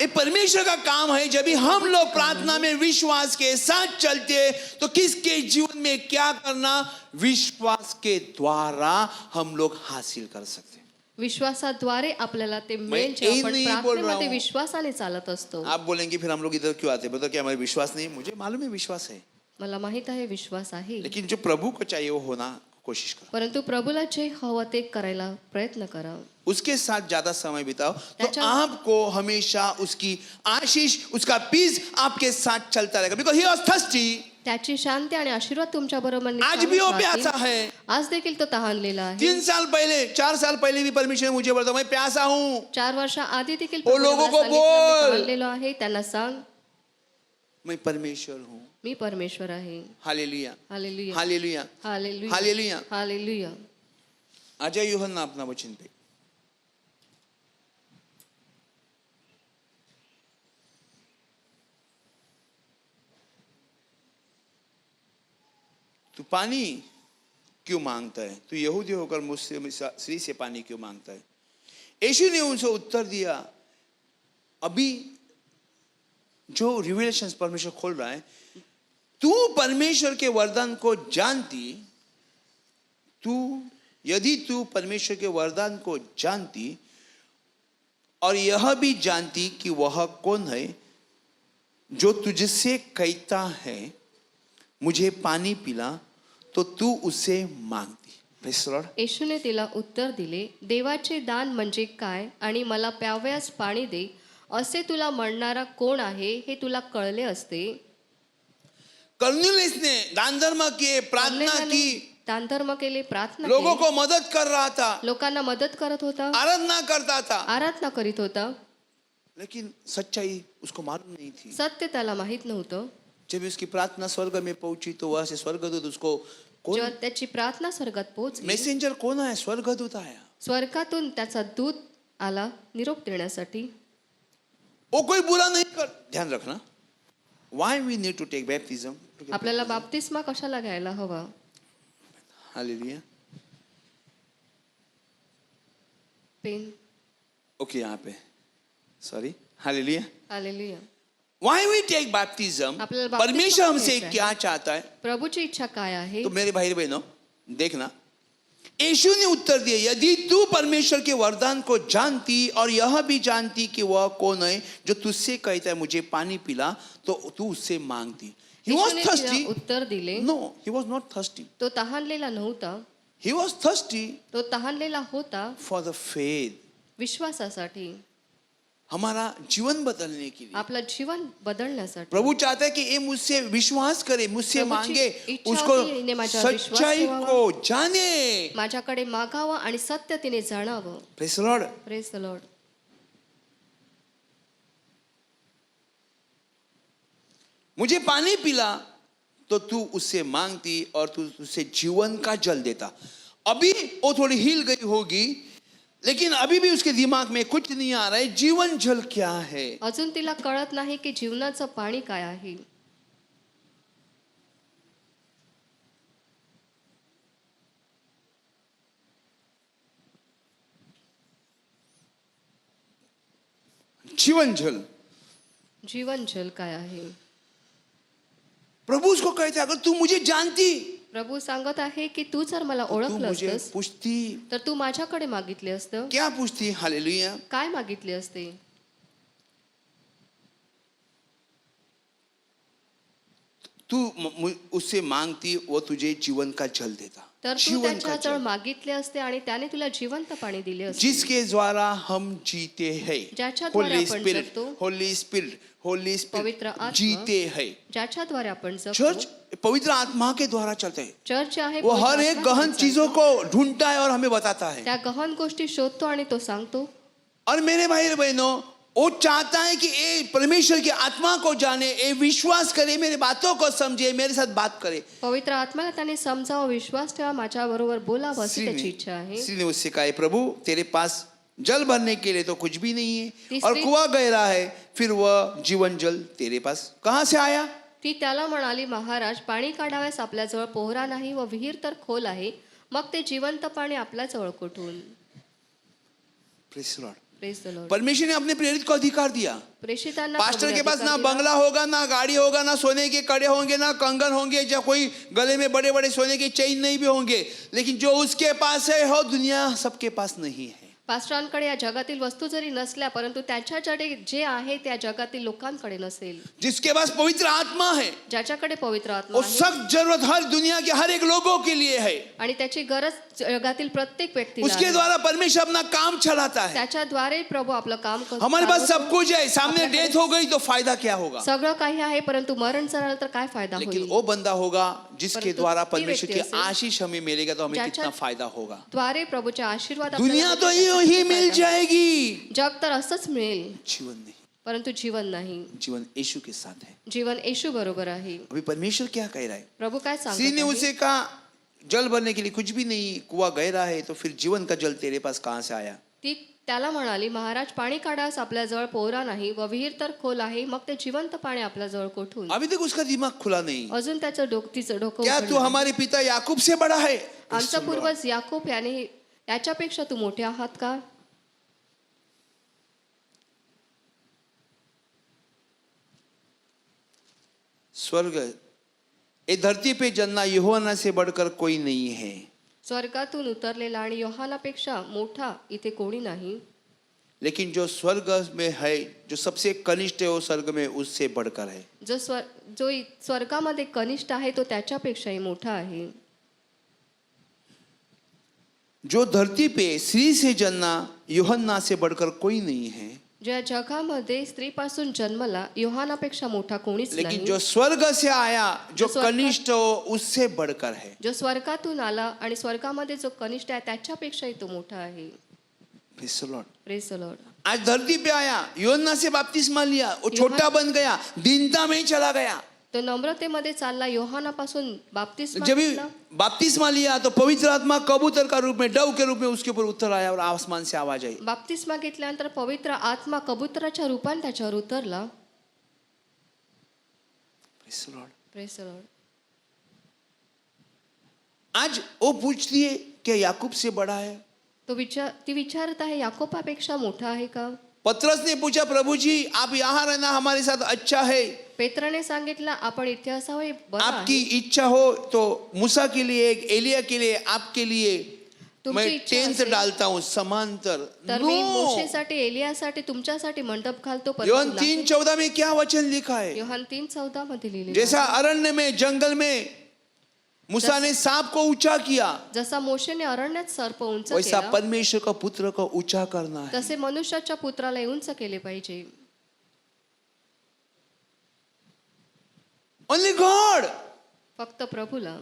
ये परमेश्वर का काम है. जब भी हम लोग प्रार्थना में विश्वास के साथ चलते हैं तो किसके जीवन में क्या करना, विश्वास के द्वारा हम लोग हासिल कर सकते हैं. विश्वासाद्वारे आपल्याला ते मिळेल मैं जे यही आपण नहीं बोल रहा प्रार्थनेमध्ये हूं. विश्वासाने चालत असतो. आप बोलेंगे फिर हम लोग इधर क्यों आते हैं, बताओ क्या हमारे विश्वास नहीं? मुझे मालूम है विश्वास है, मला माहित आहे विश्वास आहे, लेकिन जो प्रभु को चाहिए वो होना कोशिश करो. परंतु प्रभूला जे हवं ते करायला प्रयत्न करा. उसके साथ ज्यादा समय बिताओ तो त्याच्या- आपको हमेशा उसकी आशीष, उसका पीस आपके साथ चलता रहेगा. Because he was thirsty. त्याची शांती आणि आशीर्वाद तुमच्या बरोबर आज भी वो प्यासा है. आज देखील तो तहानलेला आहे. 3 साल पहले, 4 साल पहले भी परमेश्वर ने मुझे बोला मैं प्यासा हूं. 4 वर्ष आधी देखील ओ प्रभूने लोगों मला को सांगितलं, मी बोल. तहानलेलो आहे. त्यांना सांग मैं परमेश्वर हूं. मी परमेश्वर आहे. Hallelujah, hallelujah. Hallelujah, hallelujah. Hallelujah. Hallelujah. आ जाए यूहन्ना अपना वचन पे. तू पानी क्यों मांगता है? तू यहूदी होकर मुझसे स्त्री से पानी क्यों मांगता है? यीशु ने उनसे उत्तर दिया. अभी जो रिविलेशन परमेश्वर खोल रहा है, तू परमेश्वर के वरदान को जानती, यदि तू परमेश्वर के वरदान को जानती और यह भी जानती कि वह कौन है जो तुझसे कहता है मुझे पानी पिला, तो तू उससे मांगती. Praise the Lord. येशूने तिला उत्तर दिले, देवाचे दान म्हणजे काय आणि मला प्यावयास पाणी दे असे तुला म्हणणारा कोण आहे हे तुला कळले असते. कर्नेलियस ने दान धर्म किए, प्रार्थना की, दानधर्म केले, प्रार्थना लोगों केली, को मदद कर रहा था, लोकांना मदत करत होता, आराधना करता था, आराधना करीत होता, लेकिन सच्चाई उसको मालूम नहीं थी. सत्य त्याला माहित नव्हतं. जब उसकी प्रार्थना स्वर्ग में पहुंची तो वहां से स्वर्गदूत उसको, कौन जेव्हा त्याची प्रार्थना स्वर्गात पोहोचली, मैसेंजर कौन आया? स्वर्गदूत आया. स्वर्गातून त्याचा दूत आला निरोप देण्यासाठी. वो कोई बुरा नहीं कर. ध्यान रखना, why we need to take baptism? आपल्याला बाप्तिस्मा कशाला घ्यायला हवा? हालेलुया. पेन. ओके, यहाँ पे sorry. Hallelujah. Hallelujah. Why we take baptism? आपल्याला baptism परमेश्वर हमसे घ्यायचा आहे. क्या चाहता है? प्रभूची इच्छा काय आहे? तो मेरे भाई बहनों देखना, यीशु ने उत्तर दिया, यदि तू परमेश्वर के वरदान को जानती और यह भी जानती कि वह कौन है जो तुझसे कहता है मुझे पानी पिला, तो तू उससे मांगती. He was येशूने तिला thirsty. उत्तर दिले, No, he was not thirsty. तो तहानलेला नव्हता, He was thirsty तो तहानलेला होता for the faith. विश्वासासाठी, हमारा जीवन बदलने के लिए. आपलं जीवन बदलण्यासाठी. प्रभु चाहता है कि ये मुझसे विश्वास करे, मुझसे प्रभूची मांगे, इच्छा उसको होती इने माझ्यावर विश्वास सच्चाई ठेवावा. को जाने. माझ्याकडे मागावं आणि सत्य तिने जाणावं. Praise the Lord. Praise the Lord. मुझे पानी पिला तो तू उससे मांगती और तू उससे जीवन का जल देता. अभी वो थोड़ी हिल गई होगी, लेकिन अभी भी उसके दिमाग में कुछ नहीं आ रहा है जीवन जल क्या है. अजून तिला कळत नाही की जीवनाचं पाणी काय आहे. जीवन जल. जीवन जल काय आहे. प्रभु उसको कहते अगर तू मुझे जानती प्रभू सांगत आहे की तू जर मला तो तू ओळखलं मुझे असतस पूछती. तर तू माझ्याकडे मागितले असतं. क्या पूछती? हालेलुया. काय मागितले असते? तू उससे मांगती, वो तुझे जीवन का जल देता. तर तू जीवन का त्याच्याजवळ जल मागितले असते आणि त्याने तुला जिवंत पाणी दिले असते. जिसके द्वारा हम जीते हैं. ज्याच्याद्वारे होली आपण स्पिरिट, जगतो. होली स्पिरिट, होली पवित्र स्पिरिट आत्मा. जीते हैं. ज्याच्याद्वारे आपण जगतो. चर्च पवित्र आत्मा के द्वारा चलते हैं. चर्च आहे वो पवित्र हर एक आत्मा गहन चालतो. चीजों को ढूंढता है और हमें बताता है. त्या गहन गोष्टी शोधतो आणि तो सांगतो. और मेरे भाई और बहनों, वो चाहता है कि ये परमेश्वर की आत्मा को जाने, ये विश्वास करे, मेरी बातों को समझे, मेरे साथ बात करे. पवित्र आत्म्याला त्याने समजावं, विश्वास ठेवा, माझ्या बरोबर बोलावं अशी त्याची इच्छा आहे. स्त्री ने उससे कहा, प्रभु तेरे पास जल भरने के लिए तो कुछ भी नहीं है तीसरी- और कुआं गहरा है, फिर वह जीवन जल तेरे पास कहाँ से आया? ती त्याला म्हणाली, महाराज, पाणी काढाव्यास आपल्याजवळ पोहरा नाही व विहीर तर खोल आहे, मग ते जिवंत पाणी आपल्याजवळ कुठून? Praise the Lord. Praise the Lord. परमेश्वर ने अपने प्रेरित को अधिकार दिया. प्रेषितांना पास्टर प्रभूने के पास अधिकार ना दिला. बंगला होगा, ना गाड़ी होगा, ना सोने के कड़े होंगे, ना कंगन होंगे, या कोई गले में बड़े बड़े सोने के चेन नहीं भी होंगे, लेकिन जो उसके पास है हो दुनिया सबके पास नहीं है. पास्टरांकडे या जगातील वस्तू जरी नसल्या, परंतु त्याच्याकडे जे आहे त्या जगातील लोकांकडे नसेल. जिसके पास पवित्र आत्मा है, ज्याच्याकडे पवित्र आत्मा और आहे सब जरूरत हर दुनिया के हर एक लोगों के लिए है. आणि त्याची गरज जगातील प्रत्येक व्यक्तीला उसके आहे. द्वारा परमेश्वर अपना काम चलाता है. त्याच्याद्वारे प्रभू आपलं काम करतो. हमारे पास सब कुछ है, सामने डेथ हो गई तो फायदा क्या होगा? सगळं काही आहे, परंतु मरण झालं तर काय फायदा लेकिन होईल? वो बंदा होगा जिसके परंतु द्वारा ती परमेश्वर की व्यक्ती असेल, आशीष हमें मिलेगा, तो हमें ज्याच्या कितना फायदा होगा. द्वारे प्रभूच्या आशीर्वाद दुनिया आपल्याला तो मिळतात, यूं त्याचा ही किती मिल फायदा? जाएगी, जग तर असंच मिळेल, जीवन नहीं. परंतु जीवन नाही. जीवन यीशु के साथ है. जीवन येशू बरोबर आहे. अभी परमेश्वर क्या कह रहा है? प्रभू काय स्त्री ने सांगतात आहे? उसे कहा, जल भरने के लिए कुछ भी नहीं, कुआं गहरा है, तो फिर जीवन का जल तेरे पास कहाँ से आया? ती त्याला म्हणाली, महाराज, पाणी काढास आपल्याजवळ पोहरा नाही व विहीर तर खोल आहे, मग ते जिवंत पाणी आपल्याजवळ कुठून? अभी तक उसका दिमाग खुला नहीं. अजून त्याचं तिचं डोकं क्या उघडलं तू नाही. हमारे पिता याकूब से बड़ा है? आमचा पूर्वज याकूब याने याच्यापेक्षा तू मोठे आहात का? स्वर्ग ये धरती पे जन्ना यूहन्ना से बढ़कर कोई नहीं है. स्वर्गातून उतरलेला आणि योहानापेक्षा मोठा इथे कोणी नाही. लेकिन जो स्वर्ग में है, जो सबसे कनिष्ठ है, वो स्वर्ग में उससे बढ़कर है. जो स्वर्गामध्ये कनिष्ठ आहे तो त्याच्यापेक्षाही मोठा आहे. जो धरती पे स्त्री से जन्ना यूहन्ना से बढ़कर कोई नहीं है. ज्या जगामध्ये स्त्रीपासून जन्मला योहानापेक्षा मोठा कोणीच लेकिन नाही. जो स्वर्ग से आया, जो जो स्वर्ग- कनिष्ठ हो, उससे बढ़कर है. जो स्वर्गातून आला आणि स्वर्गामध्ये जो कनिष्ठ आहे त्याच्यापेक्षाही तो मोठा आहे. Praise the Lord. Praise the Lord. आज धरती पे आया, यूहन्ना से बपतिस्मा लिया, वो छोटा बन गया, दीनता में ही चला गया. तो नम्रतेमध्ये चालला, योहानापासून बाप्तिस्मा जब घेतला. बपतिस्मा लिया तो पवित्र आत्मा कबूतर का रूप में, डव के रूप में उसके ऊपर उतर आया और आसमान से आवाज आई. बाप्तिस्मा घेतल्यानंतर पवित्र आत्मा कबुतराच्या रूपाने त्याच्यावर उतरला. Praise the Lord. Praise the Lord. आज वो पूछती है कि याकूब से बड़ा है? ती विचारत आहे, याकोबापेक्षा मोठा आहे का? पतरस ने पूछा, प्रभु जी आप यहाँ रहना हमारे साथ अच्छा है, पेत्राने सांगितलं, आपण इथे असावं हे बरं आपकी आहे. इच्छा हो तो मूसा के लिए, एलिया के लिए, आपके लिए तुमची मैं इच्छा टेंट असेल डालता हूँ समांतर. तर मी नो. मोशेसाठी, एलियासाठी, तुमच्यासाठी मंडप घालतो. योहन परंतु 3:14 में क्या वचन लिखा है? योहान 3:14 मध्ये लिहिलेलं जैसा आहे. अरण्य में, जंगल में मूसा ने सांप को ऊंचा किया, जसा मोशेने अरण्यात सर्प उंच वैसा केला, परमेश्वर का पुत्र को ऊंचा करना है. तसे मनुष्याच्या पुत्राला उंच केले पाहिजे. Only God. फक्त प्रभूला.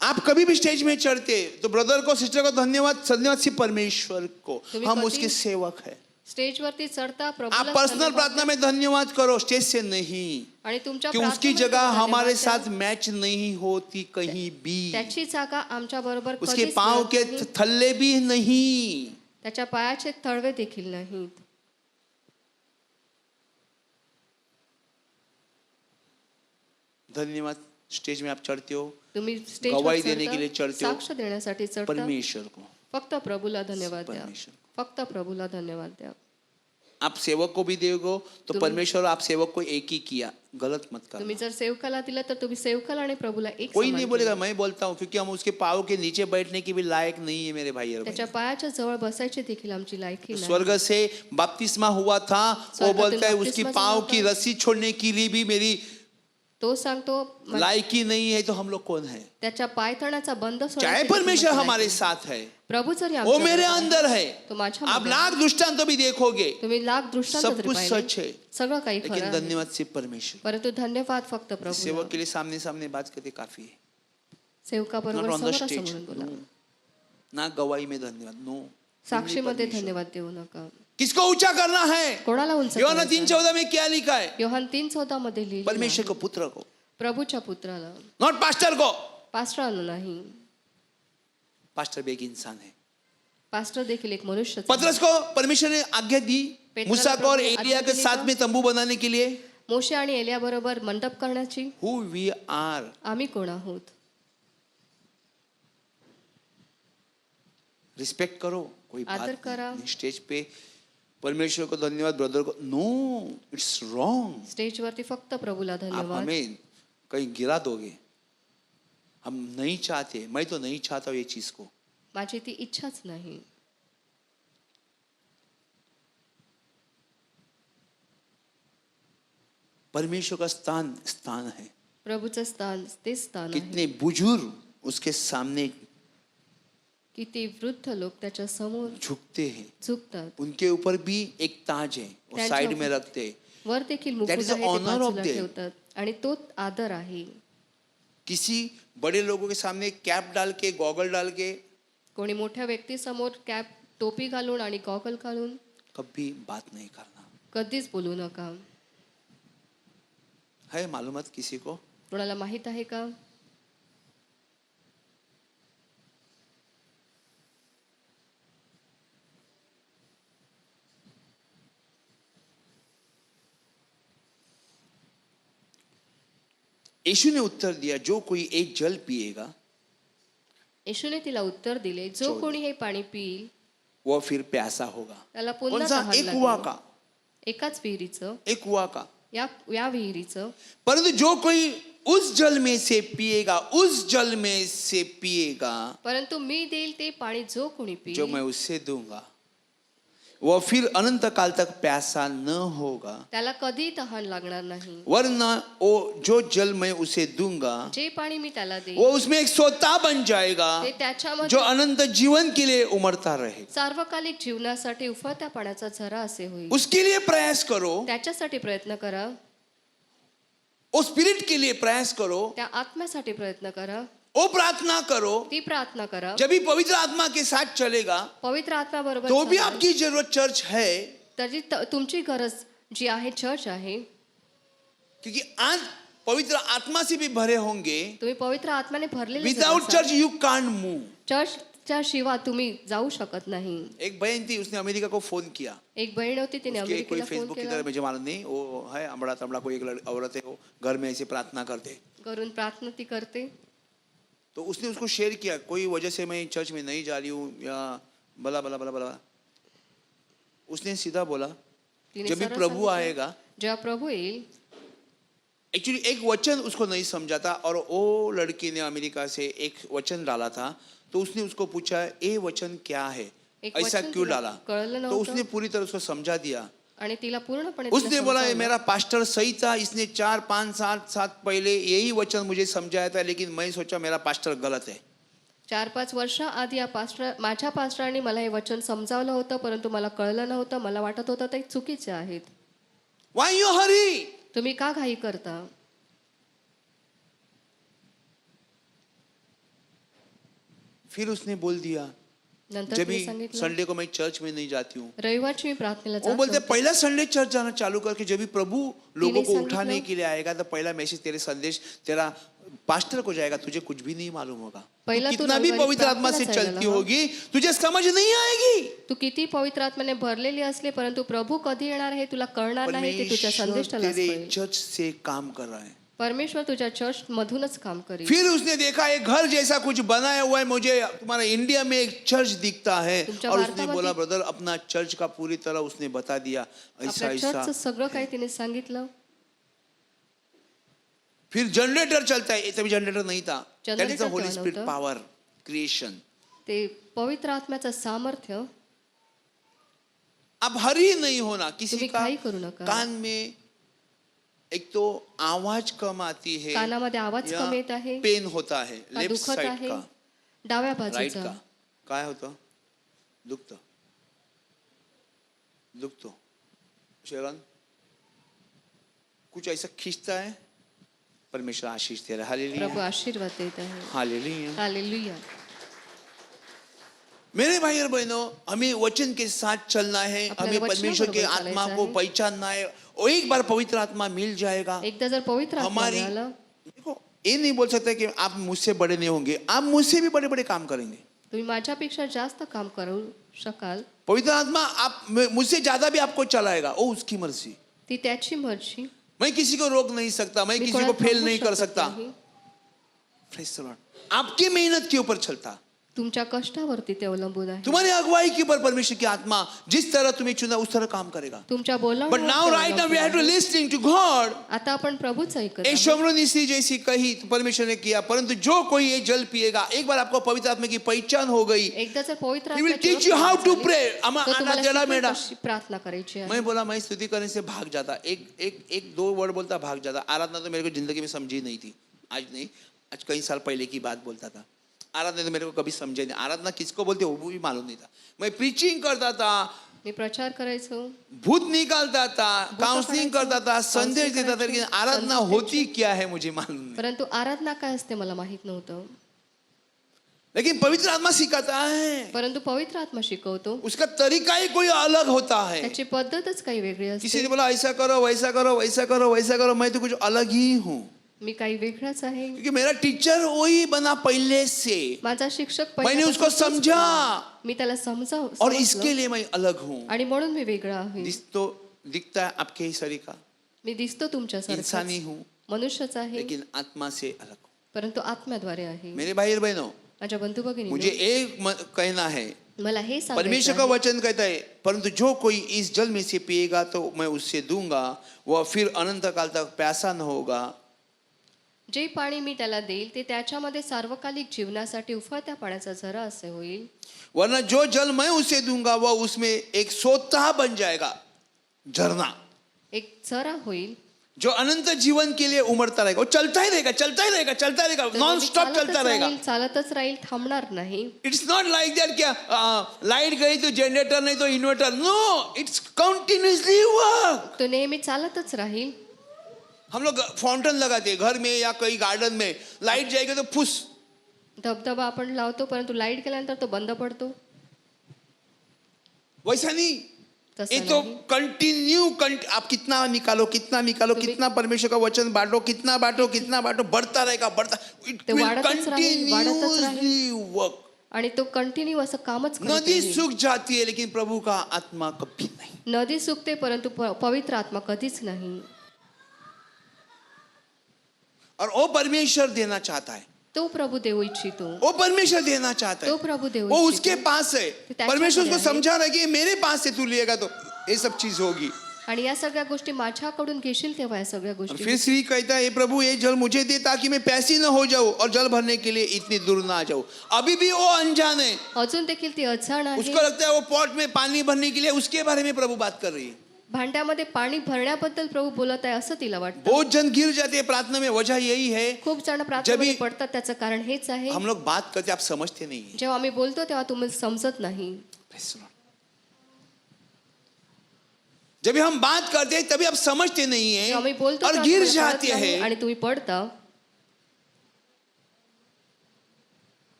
आप कभी भी स्टेज में चढ़ते तो ब्रदर को, सिस्टर को धन्यवाद, धन्यवाद सिर्फ परमेश्वर को, तुम्ही हम कधी- उसके सेवक हैं. स्टेजवरती चढता आप प्रभूला पर्सनल धन्यवाद प्रार्थना में धन्यवाद करो, स्टेज से नहीं, आणि तुमच्या कि उसकी प्रार्थनेमध्ये जगह धन्यवाद हमारे द्या. साथ मैच नहीं होती कहीं भी. त्याची जागा आमच्या बरोबर उसके कधीच पांव मिळत के नाही. थल्ले भी नहीं. त्याच्या पायाचे तळवे देखील नाहीत. धन्यवाद. स्टेज में आप चढ़ते हो तुम्ही गवाही स्टेजवर देने के लिए चढता, चढते हो. साक्ष देण्यासाठी चढता. परमेश्वर को. फक्त प्रभूला धन्यवाद द्या. परमेश्वर. फक्त प्रभूला धन्यवाद द्या. आप सेवक को भी दोगे तो परमेश्वर आप सेवक को एक ही किया, गलत मत करना. तुम्ही जर सेवकाला दिलं तर तुम्ही सेवकाला आणि प्रभूला एक कोई समान नहीं केलं. बोलेगा, मैं बोलता हूँ, क्योंकि हम उसके पाँव के नीचे बैठने की भी लायक नहीं है मेरे भाई और त्याच्या बहन. पायाच्या जवळ बसायची देखील आमची लायकी नाही. स्वर्ग से बपतिस्मा हुआ था, वो स्वर्गातून बोलता है उसकी बपतिस्मा पाँव झाला की होता. रस्सी छोड़ने के लिए भी मेरी तो सांगतो लायकी नहीं है, तो हम लोग कौन है? त्याच्या पायथण्याचा बंद चाहे सोडायची परमेश्वर देखील हमारे लायकी साथ है, नाही. प्रभू जरी वो आमच्या मेरे बरोबर आहे, अंदर है. तो माझ्या आप मध्ये लाख दृष्टांत भी देखोगे, तुम्ही लाख दृष्टांत सब जरी कुछ पाहिले, सच है, सगळं काही खरं लेकिन आहे. धन्यवाद सिर्फ परमेश्वर. परंतु धन्यवाद फक्त प्रभू. सेवक के लिए सामने सामने बात करते काफी है. सेवका Not बरोबर on the समोरासमोर stage. बोला. No. ना गवाही में धन्यवाद. नो. साक्षीमध्ये धन्यवाद देऊ नका. किसको ऊंचा करना है? कोणाला उंच योहाना करायचं आहे? 3:14 में क्या लिखा है? योहान 3:14 मध्ये लिहिलेलं परमेश्वर आहे, को, पुत्र को, प्रभूच्या पुत्राला, नॉट पास्टर को. पास्टरांना नाही. पास्टर भी एक इंसान है. पास्टर देखील एक मनुष्य पतरस को परमेश्वर ने आज्ञा दी पेत्राला मूसा को और प्रभुने एलिया के आज्ञा दिली साथ का? में तंबू बनाने के लिए. मोशे आणि एलिया बरोबर मंडप करण्याची. हु वी आर. आम्ही कोण आहोत? रिस्पेक्ट करो, कोई बात आदर करा. नहीं. स्टेज पे परमेश्वर को धन्यवाद, ब्रदर को नो, इट्स रॉन्ग. स्टेजवरती फक्त प्रभूला आप धन्यवाद. हमें कहीं गिरा दोगे. हम नहीं चाहते, मैं तो नहीं चाहता हूं ये चीज को. माझी ती इच्छाच नाही. परमेश्वर का स्थान स्थान है. प्रभूचं स्थान ते स्थान आहे. कितने बुजुर्ग उसके सामने किती वृद्ध लोक त्याच्या समोर झुकते हैं. झुकतात. उनके ऊपर भी एक ताज है, वो त्यांच्या साइड में रखते हैं. वर देखील That मुकुट is the आहे, ते honor of बाजूला them. ठेवतात आणि तो आदर आहे. किसी बड़े लोगों के सामने कैप डाल के, गॉगल डाल के कोणी मोठ्या व्यक्ती समोर कॅप टोपी घालून आणि गॉगल घालून कभी बात नहीं करना कधीच बोलू नका. है. मालूमात किसी को? कोणाला माहित आहे का? यीशु ने उत्तर दिया, जो कोई एक जल पिएगा येशूने तिला उत्तर दिले, जो कोणी हे पाणी पिईल वो फिर प्यासा होगा. त्याला कौन पुन्हा सा? तहान एक कुआ लागेल. का, एकाच विहिरीचं, एक कुआ का. या विहिरीचं. परंतु जो कोई उस जल में से पिएगा, उस जल में से पिएगा परंतु मी देईल ते पाणी जो कोणी जो पिईल मैं उससे दूंगा, वो फिर अनंत काल तक प्यासा न होगा. त्याला कधी तहान लागणार नाही. वरना वो जो जल मैं उसे दूंगा जे पाणी मी त्याला वो देईल उसमें एक सोता बन जाएगा ते जो त्याच्यामध्ये अनंत जीवन के लिए उमड़ता रहे. सार्वकालिक जीवनासाठी उफळत्या पाण्याचा झरा असे होईल. उसके लिए प्रयास करो, त्याच्यासाठी प्रयत्न करा. उस स्पिरिट के लिए प्रयास करो, त्या आत्म्यासाठी प्रयत्न करा. वो प्रार्थना करो. ती प्रार्थना करा. जब भी पवित्र आत्मा के साथ चलेगा पवित्र आत्मा बरोबर तो भी चालाल. आपकी जरूरत चर्च है. तरी तुमची गरज जी आहे चर्च आहे. क्योंकि आज पवित्र आत्मा से भी भरे होंगे. तुम्ही पवित्र आत्म्याने भरलेले without church you can't move. चर्चच्या शिवाय तुम्ही जाऊ शकत नाही. एक बहन थी, उसने अमेरिका को फोन किया. एक बहीण होती, तिने उसके कोई अमेरिकेला फोन फेसबुक की केला. तरह मुझे मालूम नहीं, वो है अमड़ा तमड़ा कोई एक औरत है, वो घर में ऐसे प्रार्थना करते. करून प्रार्थना ती करते. तो उसने उसको शेयर किया, कोई वजह से मैं चर्च में नहीं जा रही हूँ या बला बला बला बला. उसने सीधा बोला, तिने जब भी सरळ प्रभु सांगितलं, आएगा. जेव्हा प्रभू येईल. एक्चुअली एक वचन उसको नहीं समझा था और वो लड़की ने अमेरिका से एक वचन डाला था. तो उसने उसको पूछा, ये वचन क्या है, एक ऐसा वचन क्यों तिला डाला. कळलं तो नव्हतं. उसने पूरी तरह उसको समझा दिया. आणि तिला पूर्णपणे उसने तिला बोला, ये समजावलं. मेरा पास्टर सही था, इसने 4 5 7 साल पहले यही वचन मुझे समझाया था, लेकिन मैं सोचा मेरा पास्टर गलत है. 4-5 वर्षाआधी माझ्या पास्टरांनी मला हे वचन समजावलं होतं, परंतु मला कळलं नव्हतं. मला वाटत होतं ते चुकीचे आहेत. व्हाई यू हरी. तुम्ही का घाई करता? फिर उसने बोल दिया, नंतर जब तिने भी सांगितलं, संडे को मैं चर्च में नहीं जाती हूँ. रविवारची मी प्रार्थनेला वो जात बोलते नव्हते. पहला संडे चर्च जाना चालू करके जब भी प्रभु लोगों को सांगितलं. उठाने के लिए आएगा तो पहला मैसेज तेरे संदेश तेरा पास्टर को जाएगा, तुझे कुछ भी नहीं मालूम होगा. पहिला तू तू कितना भी रविवारी पवित्र आत्मा से प्रार्थनेला चलती जायला होगी तुझे समझ नहीं आएगी. तू किती पवित्र आत्म्याने भरलेली असले, परंतु प्रभु कधी येणार हे तुला कळणार नाही. ते तुझ्या परमेश्वर संदेशालाच तेरे कळेल. चर्च से काम कर रहा है. परमेश्वर तुझ्या चर्च मधूनच काम करेल. फिर उसने देखा एक घर जैसा कुछ बनाया हुआ है, मुझे तुम्हारा इंडिया में एक चर्च दिखता है. तुमच्या और उसने भारतामध्ये- बोला, ब्रदर अपना चर्च का पूरी तरह उसने बता दिया, ऐसा आपल्या ऐसा. चर्चचं सगळं काही तिने सांगितलं. फिर जनरेटर चलता है, तभी जनरेटर नहीं था. That is the generator Holy तेव्हा स्पिरिट नव्हतं. Power creation. ते पवित्र आत्म्याचं सामर्थ्य. अब हरी नहीं होना. किसी तुम्ही का काही करू नका. कान में एक तो आवाज कम आती है, कानामध्ये आवाज या कमी येत आहे, पेन होता है का लेफ्ट दुखत साइड आहे, का, डाव्या राइट बाजूचा. का. काय होतं? दुखतं. दुखतो. शेरन कुछ ऐसा खींचता है. परमेश्वर आशीष दे रहा है. प्रभू हालेलुया, आशीर्वाद देत आहे. हालेलुया. हालेलुया. मेरे भाई और बहनों, हमें वचन के साथ चलना है. आपल्याला हमें परमेश्वर के वचनाबरोबर आत्मा चालायचं को आहे. पहचानना है. और एक बार पवित्र आत्मा मिल जाएगा. एकदा जर पवित्र आत्मा हमारी मिळालं, देखो, ये नहीं बोल सकते कि आप मुझसे बड़े नहीं होंगे. आप मुझसे भी बड़े बड़े काम करेंगे. तुम्ही माझ्यापेक्षा जास्त काम करू शकाल. पवित्र आत्मा आप मुझसे ज्यादा भी आपको चलाएगा, ओ उसकी मर्जी. ती त्याची मर्जी. मैं किसी को रोक नहीं सकता, मैं मी किसी को कोणाला फेल थांबवू नहीं कर शकत सकता. नाही. Praise the Lord. आपकी मेहनत के ऊपर चलता, तुमच्या कष्टावरती ते अवलंबून आहे. तुम्हारी अगुवाई के ऊपर परमेश्वर की आत्मा जिस तरह तुम्हें चुना उस तरह काम करेगा. तुमच्या But बोलण्यावर now ते right now we अवलंबून have to आहे. listening to God. आता आपण प्रभूच ऐकत एक आहोत. शमरोनी स्त्री जैसी कही तो परमेश्वर ने किया, परंतु जो कोई ये जल पिएगा, एक बार आपको पवित्र आत्मा की पहचान हो गई, एकदा जर पवित्र He will आत्म्याची teach you ओळख how to झाली, pray. तर तुम्हाला टेढ़ा शिकवेल मेढ़ा. कशी प्रार्थना करायची आहे. मैं बोला मैं स्तुति करने से भाग जाता, एक दो वर्ड बोलता भाग जाता. आराधना तो मेरे को जिंदगी में समझी नहीं थी, आज नहीं, आज कई साल पहले की बात बोलता था. आराधना तो मेरे को कभी समझे नहीं, आराधना किसको बोलते वो भी मालूम नहीं था. मैं प्रीचिंग करता था, मी प्रचार करायचो, भूत निकालता था, काउंसलिंग करायचो, करता था, संदेश काउंसलिंग देता था, लेकिन करायचो, आराधना संदेश होती क्या है मुझे मालूम नहीं. परंतु आराधना काय असते मला माहित नव्हतं. लेकिन पवित्र आत्मा सिखाता है, परंतु पवित्र आत्मा शिकवतो. उसका तरीका ही कोई अलग होता है. त्याची पद्धतच काही वेगळी किसी असते. ने बोला ऐसा करो वैसा करो वैसा करो वैसा करो, मैं तो कुछ अलग ही हूँ, मी काही वेगळाच आहे. क्योंकि मेरा टीचर वही बना पहले से. माझा शिक्षक मैंने उसको समझा मी त्याला समजाव और समजलं. इसके लिए मैं अलग हूँ. आणि म्हणून मी वेगळा आहे. दिखता है आपके ही शरीर का, मी दिसतो तुमच्या इंसानी हूँ, मनुष्यच आहे, लेकिन आत्मा से अलग हूँ. परंतु आत्म्याद्वारे आहे. मेरे भाई और बहनों, माझ्या बंधू मुझे भगिनी, एक कहना है, मला हे परमेश्वर का सांगायचं आहे, वचन कहता है, परंतु जो कोई इस जल में से पिएगा तो मैं उससे दूंगा, वह फिर अनंत काल तक प्यासा न होगा. जे पाणी मी त्याला देईल ते त्याच्यामध्ये सार्वकालिक जीवनासाठी उफळत्या पाण्याचा झरा असे होईल. वरना जो जल मैं उसे दूंगा वह उसमें एक स्वतः बन जाएगा, झरना, एक झरा होईल. जो अनंत जीवन के लिए उमड़ता रहेगा. वो चलता ही रहेगा, चलता ही रहेगा, चलता ही तर रहेगा, तो नॉन मी स्टॉप चालतच चलता रहेगा. राहील, चालतच राहील, थांबणार नाही. इट्स नॉट लाइक दैट क्या लाइट गई तो जनरेटर नहीं तो inverter. No, it's continuously work. तो नेहमी चालतच राहील. हम लोग फाउंटेन लगाते हैं घर में या कहीं गार्डन में, लाइट जाएगी तो फुस, धबधबा आपण लावतो, परंतु लाईट गेल्यानंतर तो बंद पडतो. वैसा नहीं. तसं ये तो नाही. कंटिन्यू आप कितना निकालो कितना परमेश्वर का वचन बांटो, कितना बांटो, बढ़ता रहेगा, बढ़ता. इट ते विल वाढतच राहील, वाढतच राहील. Continuously work. आणि तो कंटिन्यू असं कामच करत नदी राहील. सूख जाती है लेकिन प्रभु का आत्मा कभी नहीं. नदी सुकते, परंतु पवित्र आत्मा कधीच नाही. और वो परमेश्वर देना चाहता है, तो प्रभू देऊ इच्छितो. वो परमेश्वर देना चाहता तो है, प्रभू देऊ वो इच्छितो. उसके पास है. त्याच्याकडे परमेश्वर उसको आहे. समझा रहा है कि मेरे पास से तू लिएगा तो ये सब चीज होगी. आणि या सगळ्या गोष्टी माझ्याकडून घेशील तेव्हा या सगळ्या और गोष्टी. फिर श्री कहता है, प्रभु ये जल मुझे दे ताकि मैं प्यासी न हो जाऊं और जल भरने के लिए इतनी दूर ना जाऊं. अभी भी वो अनजान है, अजून देखील ती अजाण आहे. उसको लगता है वो पॉट में पानी भरने के लिए उसके बारे में प्रभु बात कर रही है. भांड्यामध्ये पाणी भरण्याबद्दल प्रभू बोलत आहे असं तिला वाटतं. बहुत जन गिर जाते हैं प्रार्थना में. वजह यही है, खूप जण प्रार्थनेमध्ये पडतात, त्याचं कारण हेच आहे. हम लोग बात करते आप समझते नहीं है. जेव्हा आम्ही बोलतो तेव्हा तुम्हाला समजत नाही. जब हम बात करते हैं तभी आप समझते नहीं जेव्हा आम्ही है बोलतो और तेव्हा गिर तुम्हाला कळत जाते नाही हैं. आणि तुम्ही पडता.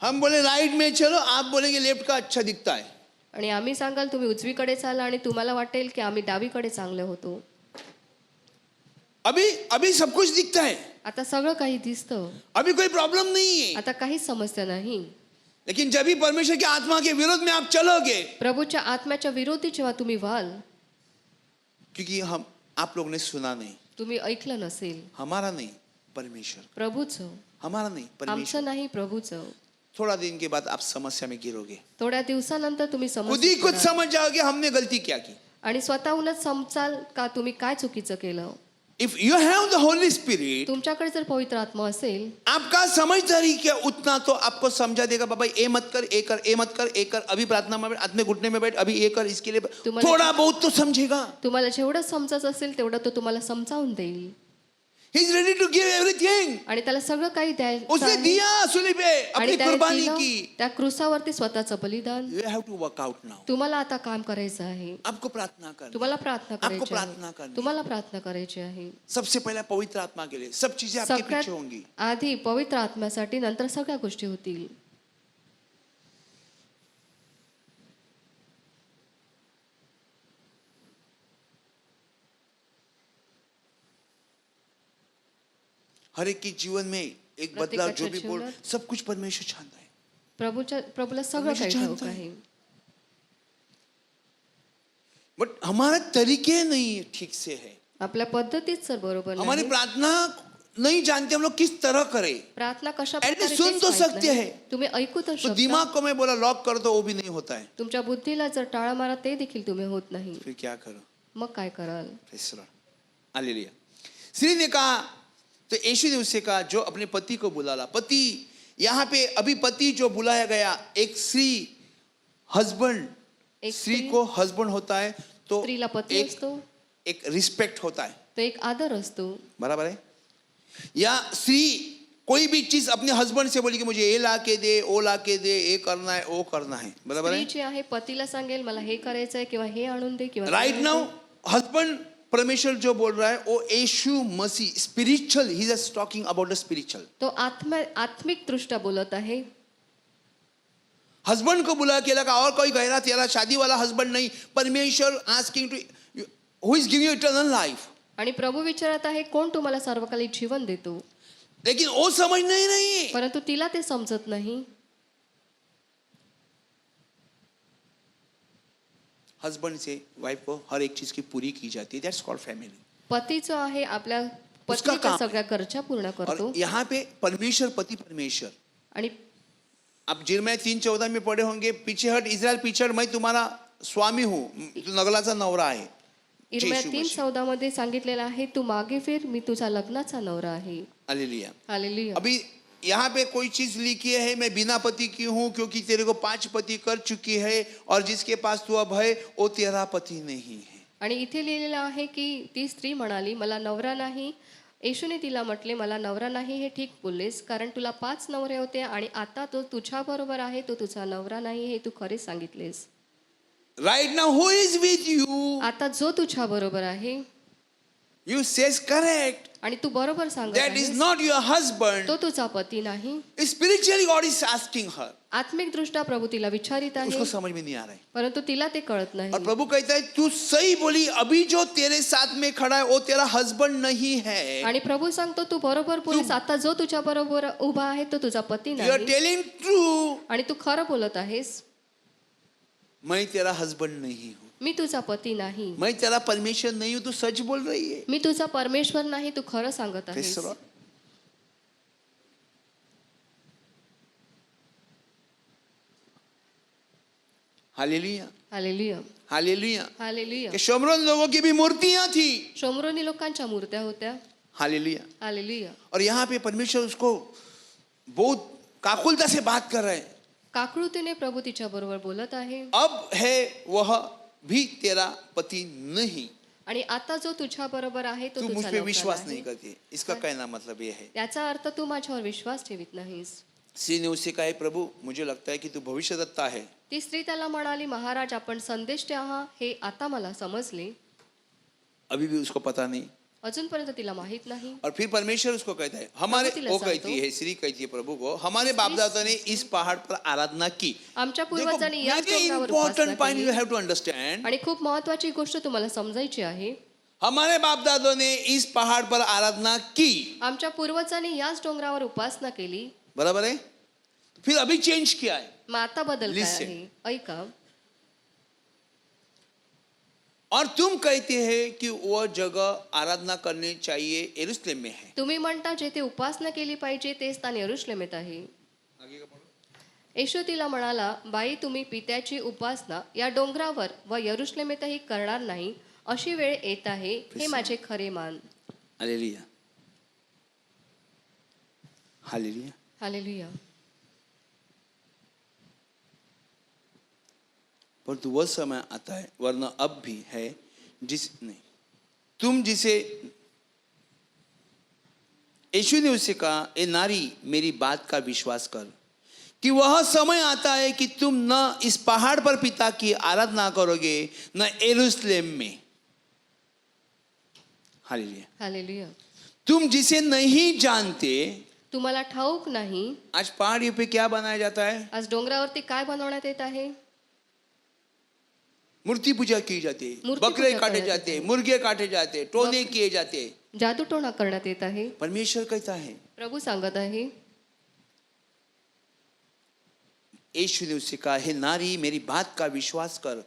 हम बोले राइट में चलो, आप बोलेंगे लेफ्ट का अच्छा दिखता है. आणि आम्ही सांगाल तुम्ही उजवीकडे चाला आणि तुम्हाला वाटेल की आम्ही डावीकडे चांगले होतो. अभी सब कुछ दिखता है, आता सगळं काही दिसतं, अभी कोई प्रॉब्लम नहीं है. आता काहीच समस्या नाही. लेकिन जब भी परमेश्वर की आत्मा के विरोध में आप चलोगे, प्रभूच्या आत्म्याच्या विरोधी जेव्हा तुम्ही व्हाल, क्योंकि हम आप लोगों ने सुना नहीं, तुम्ही ऐकलं नसेल. हमारा नहीं परमेश्वर, प्रभूचं, हमारा नहीं परमेश्वर. आमचं नाही, प्रभूचं. थोड़ा दिन के बाद आप समस्या में गिरोगे, थोड्या दिवसानंतर तुम्ही खुद ही कुछ समज समझ जाओगे हमने गलती क्या की. आणि स्वतःहूनच समजाल का तुम्ही काय चुकीचं केलं. If you have the Holy spirit, तुमच्याकडे जर पवित्र आत्मा असेल, आपका समझदारी क्या उतना तो आपको समझा देगा, बाबा ये मत कर, ये कर, ये मत कर, ये कर, अभी प्रार्थना में बैठ, आत्मे घुटने में बैठ, अभी ये कर, इसके लिए तुम्हाला- थोड़ा बहुत तो समझेगा. तुम्हाला जेवढं समजत असेल तेवढं तो तुम्हाला समजावून देईल. He is ready to give everything. आणि त्याला सगळं काही द्यायचं उसने आहे. दिया सूली पे, आणि अपनी त्याने कुर्बानी दिलं, की. त्या क्रूसावरती स्वतःचं बलिदान. You have to work out now. तुम्हाला आता काम करायचं आहे. आपको प्रार्थना करनी, तुम्हाला प्रार्थना आपको करायची प्रार्थना आहे. करनी. तुम्हाला प्रार्थना करायची आहे. सबसे पहले पवित्र आत्मा के लिए सब चीजें आपके पीछे सगळ्यात होंगी. आधी पवित्र आत्म्यासाठी, नंतर सगळ्या गोष्टी होतील. हर एक के जीवन में एक बदलाव जो भी बोल, जीवनात- सब कुछ परमेश्वर चाहता है. प्रभूला सगळं परमेश्वर काही ठाऊक जानता है. आहे. बट हमारा तरीके नहीं ठीक से है. आपल्या पद्धतीत सर बरोबर हमारी नाही. प्रार्थना नहीं जानते हम लोग किस तरह करें. प्रार्थना कशा At least प्रकारे सुन तेच तो माहित सकते नाही. हैं. तुम्ही ऐकू तर तो शकता. दिमाग को मैं बोला लॉक कर दो, वो भी नहीं होता है. तुमच्या बुद्धीला जर टाळा मारा ते देखील तुम्ही होत नाही. फिर क्या करो. मग काय कराल? Praise the Lord. हालेलुया. स्त्री ने कहा, तो यीशु ने उससे कहा जो अपने पति को बुलाला. पति यहाँ पे अभी पति जो बुलाया गया, एक स्त्री हस्बैंड, एक स्त्री स्त्री- को हस्बैंड होता है तो स्त्रीला पती एक असतो, एक रिस्पेक्ट होता है. तो एक आदर असतो. बराबर है. या स्त्री कोई भी चीज अपने हस्बैंड से बोली कि मुझे ये ला के दे, वो ला के दे, ये करना है, वो करना है. बराबर स्त्री है. जी आहे पतीला सांगेल मला हे करायचंय किंवा हे आणून दे किंवा ते राइट आणून नाउ दे. हस्बैंड परमेश्वर जो बोल रहा है वो Yeshu Masih spiritual, he is talking about the spiritual. तो आत्मिक दृष्ट्या बोलत आहे. हस्बैंड को बुला के लगा और कोई गहरा तेरा शादी वाला हस्बैंड नहीं. परमेश्वर asking to who is giving eternal life. आणि प्रभू विचारत आहे कोण तुम्हाला सर्वकालिक जीवन देतो. लेकिन वो समझ नहीं है. परंतु तिला ते समजत नाही. हस्बैंड से वाइफ को हर एक चीज की पूरी की जाती है. That's called family. पती जो आहे आपल्या उसका पत्नीच्या काम सगळ्या गरजा पूर्ण करतो. और यहाँ पे परमेश्वर पति परमेश्वर. आणि आप जिरमया 3:14 में पढ़े होंगे, पीछे हट इज़राइल पीछे हट, मैं तुम्हारा स्वामी हूँ, तू नगलाचा नवरा आहे. इर्म्या येशू 3:14 मध्ये सांगितलेलं आहे तू मागे फिर मी तुझा लग्नाचा नवरा आहे. हालेलुया. हालेलुया. अभी यहाँ पे कोई चीज लिखी है, मैं बिना पति की हूँ क्योंकि तेरे को 5 पति कर चुकी है और जिसके पास तू अब है वो तेरा पति नहीं है. आणि इथे लिहिलेलं आहे की ती स्त्री म्हणाली मला नवरा नाही. येशूने तिला म्हटले मला नवरा नाही हे ठीक बोललेस कारण तुला 5 नवरे होते आणि आता तो तुझ्या बरोबर आहे तो तुझा नवरा नाही हे तू खरेच सांगितलेस. Right now who is with you? आता जो तुझ्या बरोबर आहे यू सेज करेक्ट. आणि तू बरोबर सांगत दैट इज आहेस, नॉट योर हस्बैंड. तो तुझा पती नाही. स्पिरिचुअली गॉड इज आस्किंग हर. आत्मिक दृष्ट्या प्रभू तिला विचारित उसको आहे समझ में नहीं आ रहा है. परंतु तिला ते कळत नाही. और प्रभु कहता है तू सही बोली, अभी जो तेरे साथ में खड़ा है वो तेरा हस्बैंड नहीं है. आणि प्रभू सांगतो तू बरोबर बोलीस. आता जो तुझ्या बरोबर उभा आहे तो तुझा पती यू आर नाही. Telling true. आणि तू खरं बोलत आहेस. मैं तेरा हस्बैंड नहीं हूँ, मी तुझा पती नाही. मैं तेरा परमेश्वर नहीं हूँ, तू सच बोल रही है. मी तुझा परमेश्वर नाही तू खरं सांगत Praise आहेस. the Lord. Hallelujah. Hallelujah. Hallelujah. Hallelujah. कि शोमरोन लोगों की भी मूर्तियां थी. शोमरोनी लोकांच्या मूर्त्या होत्या. हालेलुया. हालेलुया. और यहाँ पे परमेश्वर उसको बहुत काकुलता से बात कर रहे हैं. काकळुतीने प्रभू तिच्या बरोबर बोलत आहे. अब है वह भी तेरा पति नहीं. आणि आता जो तुझ्या बरोबर आहे तो तू मुझ तुझा पे नवरा विश्वास नाही. नहीं करती. इसका कहना मतलब ये है. याचा अर्थ तू माझ्यावर विश्वास ठेवित नाहीस. स्त्री ने उससे कहा प्रभु मुझे लगता है कि तू भविष्यद्वक्ता है. ती स्त्री त्याला म्हणाली महाराज आपण संदेष्टे आहात हे आता मला समजले. अभी भी उसको पता नहीं. अजूनपर्यंत तिला माहित नाही. और फिर परमेश्वर उसको कहता है हमारे, प्रभु तिला वो सांगतो. कहती है, श्री कहती है प्रभु को, हमारे बाप दादा ने इस पहाड़ पर आराधना की. आमच्या देखो पूर्वजांनी या very डोंगरावर important उपासना point you केली. have to understand. आणि खूप महत्वाची गोष्ट तुम्हाला समजायची आहे. हमारे बाप दादों ने इस पहाड़ पर आराधना की. आमच्या पूर्वजांनी याच डोंगरावर उपासना केली. बराबर है. फिर अभी चेंज किया है. मग आता बदल काय Listen. आहे ऐका. और तुम कहते हैं कि वह जगह आराधना करनी चाहिए यरूशलेम में है. तुम्ही म्हणता जेथे उपासना केली पाहिजे ते स्थान यरूशलेमेत आहे. येशू तिला म्हणाला बाई तुम्ही पित्याची उपासना या डोंगरावर व यरूशलेमेतही करणार नाही अशी वेळ येत आहे हे माझे खरे मान. हालेलुया. हालेलुया. हालेलुया. परंतु वह समय आता है, वरना अब भी है, जिस नहीं तुम जिसे, यीशु ने उससे कहा ए नारी मेरी बात का विश्वास कर कि वह समय आता है कि तुम न इस पहाड़ पर पिता की आराधना करोगे न यरूशलेम में. हालेलुया. हालेलुया. तुम जिसे नहीं जानते. तुम्हाला ठाऊक नाही आज पहाड़ी पे क्या बनाया जाता है? आज डोंगरावरती काय बनवण्यात येत आहे. मूर्ति पूजा की जाती है, मूर्ति बकरे पूजा काटे करण्यात जाते हैं, येते. मुर्गे काटे जाते हैं, टोने किए जाते हैं. जादूटोणा करण्यात येत आहे. परमेश्वर कहता है प्रभू सांगत आहे यीशु ने उससे कहा, हे नारी, मेरी बात का विश्वास कर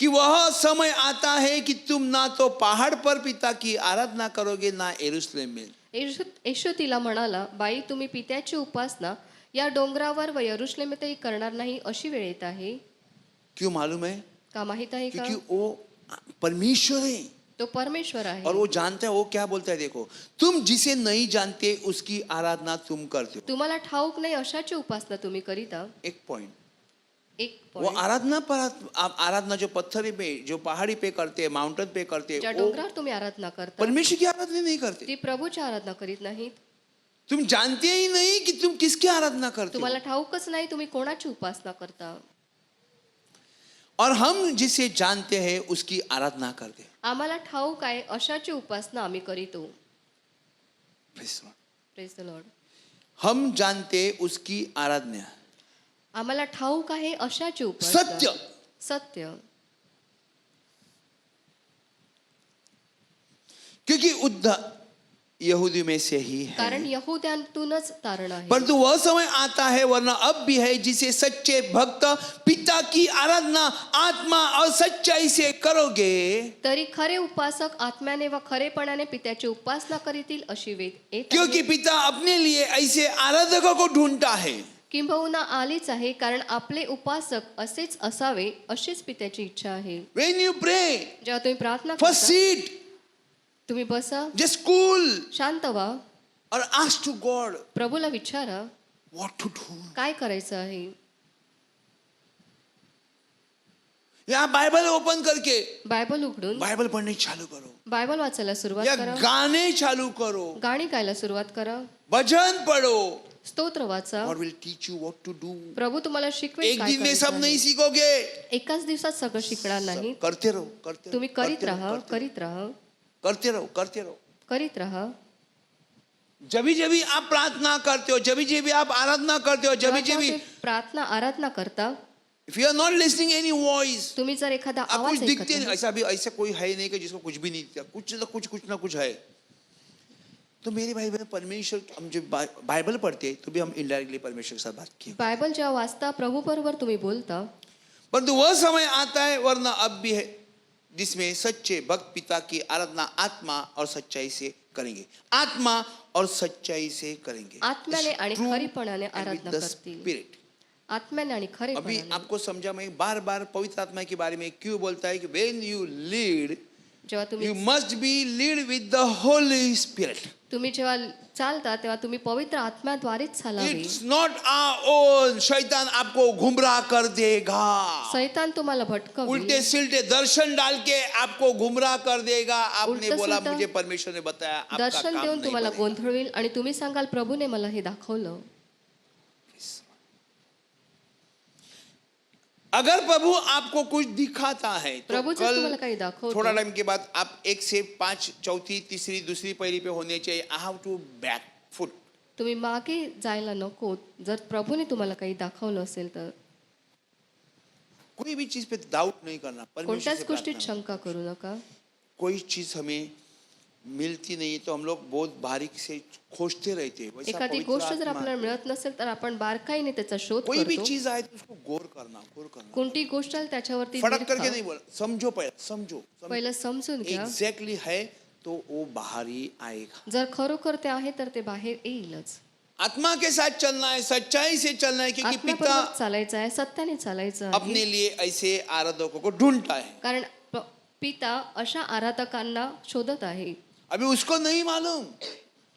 कि वह समय आता है कि तुम ना तो पहाड़ पर पिता की आराधना करोगे ना यरूशलेम में. येशू तिला म्हणाला, बाई तुम्ही पित्याची उपासना या डोंगरावर व यरुशलेमेतही करणार नाही अशी वेळ येत आहे. क्यों मालूम है? का माहित आहे का? क्योंकि वो परमेश्वर है तो परमेश्वर आहे. और वो जानता है. वो क्या बोलता है, देखो, तुम जिसे नहीं जानते उसकी आराधना तुम करते हो. तुम्हाला ठाऊक नाही अशाची उपासना तुम्ही करीता. एक पॉइंट. एक वो point. आराधना पर आप आराधना जो पत्थर पे, जो पहाड़ी पे करते हैं, माउंटेन पे करते ज्या हैं, वो डोंगरावर तुम्ही आराधना करता परमेश्वर की आराधना नहीं करते. ती प्रभूची आराधना करीत नाहीत. तुम जानते ही नहीं कि तुम किसकी आराधना करते हो. तुम्हाला ठाऊकच नाही तुम्ही कोणाची उपासना करता. और हम जिसे जानते हैं उसकी आराधना करते हैं. आम्हाला ठाऊक आहे अशाची उपासना आम्ही करीतो. Praise Lord. Praise the Lord. हम जानते उसकी आराधना. आम्हाला ठाऊक आहे अशाची उपासना. सत्य. सत्य. क्योंकि उद्धार यहूदी में से ही है. कारण यहूद्यांतूनच तारण आहे. परंतु वह समय आता है, वरना अब भी है, जिसे सच्चे भक्त पिता की आराधना आत्मा और सच्चाई से करोगे. तरी खरे उपासक आत्म्याने व खरेपणाने पित्याची उपासना करीतील अशी वेळ येत आहे. क्योंकि पिता अपने लिए ऐसे आराधकों को ढूंढता है. किंबहुना आलीच आहे, कारण आपले उपासक असेच असावे अशीच पित्याची इच्छा आहे. When you pray, जेव्हा तुम्ही प्रार्थना first करता sit, तुम्ही बसा, just cool, शांत व्हा, or ask to God प्रभूला विचारा what to do. काय करायचं आहे. या बाइबल ओपन करके बायबल उघडून बाइबल पढ़ने चालू करो, बायबल वाचायला सुरुवात या करा, गाने चालू करो, गाणी गायला सुरुवात करा, भजन पढ़ो. स्तोत्र वाचा. God will teach you what to do. प्रभू तुम्हाला शिकवेल एक काय दिन में करायचं सब आहे. नहीं सीखोगे. एकाच दिवसात सगळं शिकणार नाही. करते रहो, करते रहो, तुम्ही करीत करते रहो, राहा, करते रहो, करीत राहा, करते रहो, करते रहो. करीत राहा. जब भी आप प्रार्थना करते हो, जब भी आप आराधना करते हो, जब जेव्हा भी तुम्ही प्रार्थना आराधना करता, if you are not listening any voice, तुम्ही जर एखादा आप कुछ आवाज दिखते ऐकत नहीं. नाही, ऐसा भी ऐसा कोई है नहीं कि जिसको कुछ भी नहीं दिखता. कुछ ना कुछ है. तो मेरे भाई बहन, परमेश्वर, हम जब बाइबल पढ़ते हैं तो भी हम इनडायरेक्टली परमेश्वर के साथ बात किए. बायबल जेव्हा वाचता प्रभू बरोबर तुम्ही बोलता. परंतु वह समय आता है, वरना अब भी है, जिसमें सच्चे भक्त पिता की आराधना आत्मा और सच्चाई से करेंगे. आत्मा और सच्चाई से करेंगे. आत्म्याने आणि True खरीपणाने and with Aradhana the करतील. Spirit. आत्म्याने आणि अभी खरेपणाने. आपको समझा, मैं बार बार पवित्र आत्मा के बारे में क्यों बोलता है कि when you lead, जेव्हा you तुम्ही must be lead with the Holy Spirit. तुम्ही जेव्हा चालता तेव्हा तुम्ही पवित्र आत्म्याद्वारेच चालावे. It's not our own. शैतान आपको गुमराह कर देगा. शैतान तुम्हाला भटकवेल. उल्टे सिलटे दर्शन डाल के आपको गुमराह कर देगा. आपने उल्टा बोला सुलटा मुझे परमेश्वर ने बताया, आपका दर्शन काम देऊन नहीं तुम्हाला बनेगा. गोंधळवेल आणि तुम्ही सांगाल प्रभूने मला हे दाखवलं. अगर प्रभु आपको कुछ दिखाता है तो प्रभु जर तुम्हाला काही कल दाखवतो, थोड़ा टाइम के बाद आप 1 से 5 चौथी तीसरी दूसरी पहली पे होने चाहिए. I have to back foot. तुम्ही मागे जायला नको. जर प्रभूने तुम्हाला काही दाखवलं असेल तर कोई भी चीज पे डाउट नहीं करना. परमेश्वर कोणत्याच से गोष्टीत प्रार्थना. शंका करू नका. कोई चीज हमें मिलती नहीं तो हम लोग बहुत बारीक से खोजते रहते हैं. वैसा एखादी पवित्र गोष्ट जर आत्मा, आपल्याला मिळत नसेल तर आपण बारकाईने त्याचा शोध कोई भी करतो. चीज आए तो उसको गौर करना. कोणती गोष्ट आली त्याच्यावरती फटक करके निरखा. नहीं बोला. समझो पहले, समझो पहिलं समजून घ्या. एग्जैक्टली है तो वो बाहर ही आएगा. जर खरोखर ते आहे तर ते बाहेर येईलच. आत्मा के साथ चलना है, सच्चाई से चलना है, क्योंकि पिता आत्म्याबरोबर चालायचं आहे, सत्याने चालायचं आहे. अपने लिए ऐसे आराधकों को ढूंढता है. कारण पिता अशा आराधकांना शोधत आहे. अभी उसको नहीं मालूम.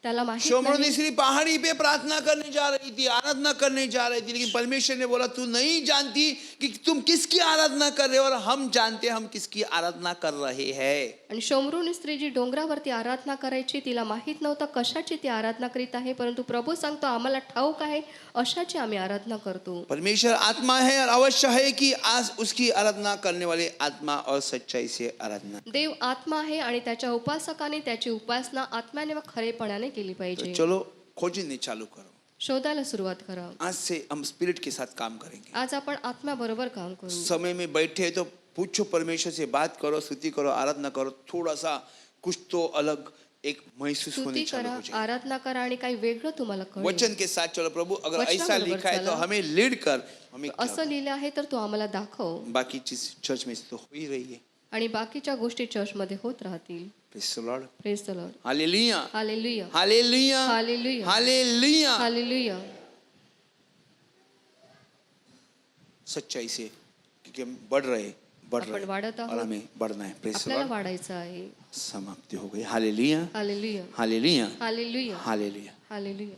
त्याला माहित शोमरोनी नाही. श्री पहाड़ी पे प्रार्थना करने जा रही थी, आराधना करने जा रही थी, लेकिन परमेश्वर ने बोला तू नहीं जानती कि तुम किसकी आराधना कर रहे हो, और हम जानते हम किसकी आराधना कर रहे हैं. आणि शोमरून स्त्री जी डोंगरावरती आराधना करायची तिला माहित नव्हतं कशाची ती आराधना करीत आहे. परंतु प्रभू सांगतो आम्हाला ठाऊक आहे अशाची आम्ही आराधना करतो. परमेश्वर आत्मा है और अवश्य है कि आज उसकी आराधना करने वाले आत्मा और सच्चाई से आराधना. देव आत्मा आहे आणि त्याच्या उपासकाने त्याची उपासना आत्म्याने व खरेपणाने केली तो पाहिजे. चलो खोजने चालू करो. शोधायला सुरुवात करा. आज से हम स्पिरिट के साथ काम करेंगे. आज आपण आत्म्याबरोबर काम करू. समय में बैठे तो पूछो, परमेश्वर से बात करो, स्तुति करो, आराधना करो. थोड़ा सा कुछ तो अलग एक महसूस स्तुती होनी चालू करा, हो जाए। आराधना करा आणि काही वेगळं तुम्हाला कळेल. वचन के साथ चलो प्रभु, अगर ऐसा वचनाबरोबर लिखा है तो चला. हमें लीड कर, हमें क्या असं लिहिलं आहे तर तू आम्हाला दाखव. बाकी चीज चर्च में तो हो ही रही है। आणि बाकीच्या गोष्टी चर्चमध्ये होत राहतील. Praise the Lord, praise the Lord. Hallelujah, hallelujah. Hallelujah, hallelujah. Hallelujah. Hallelujah. सच्चाई से, क्योंकि हम बढ़ रहे आपण वाढत और आहोत. हमें बढ़ना है। प्रेज द आपल्याला लॉर्ड। वाढायचं आहे. समाप्ति हो गई। Hallelujah, hallelujah. Hallelujah, hallelujah. Hallelujah. Hallelujah.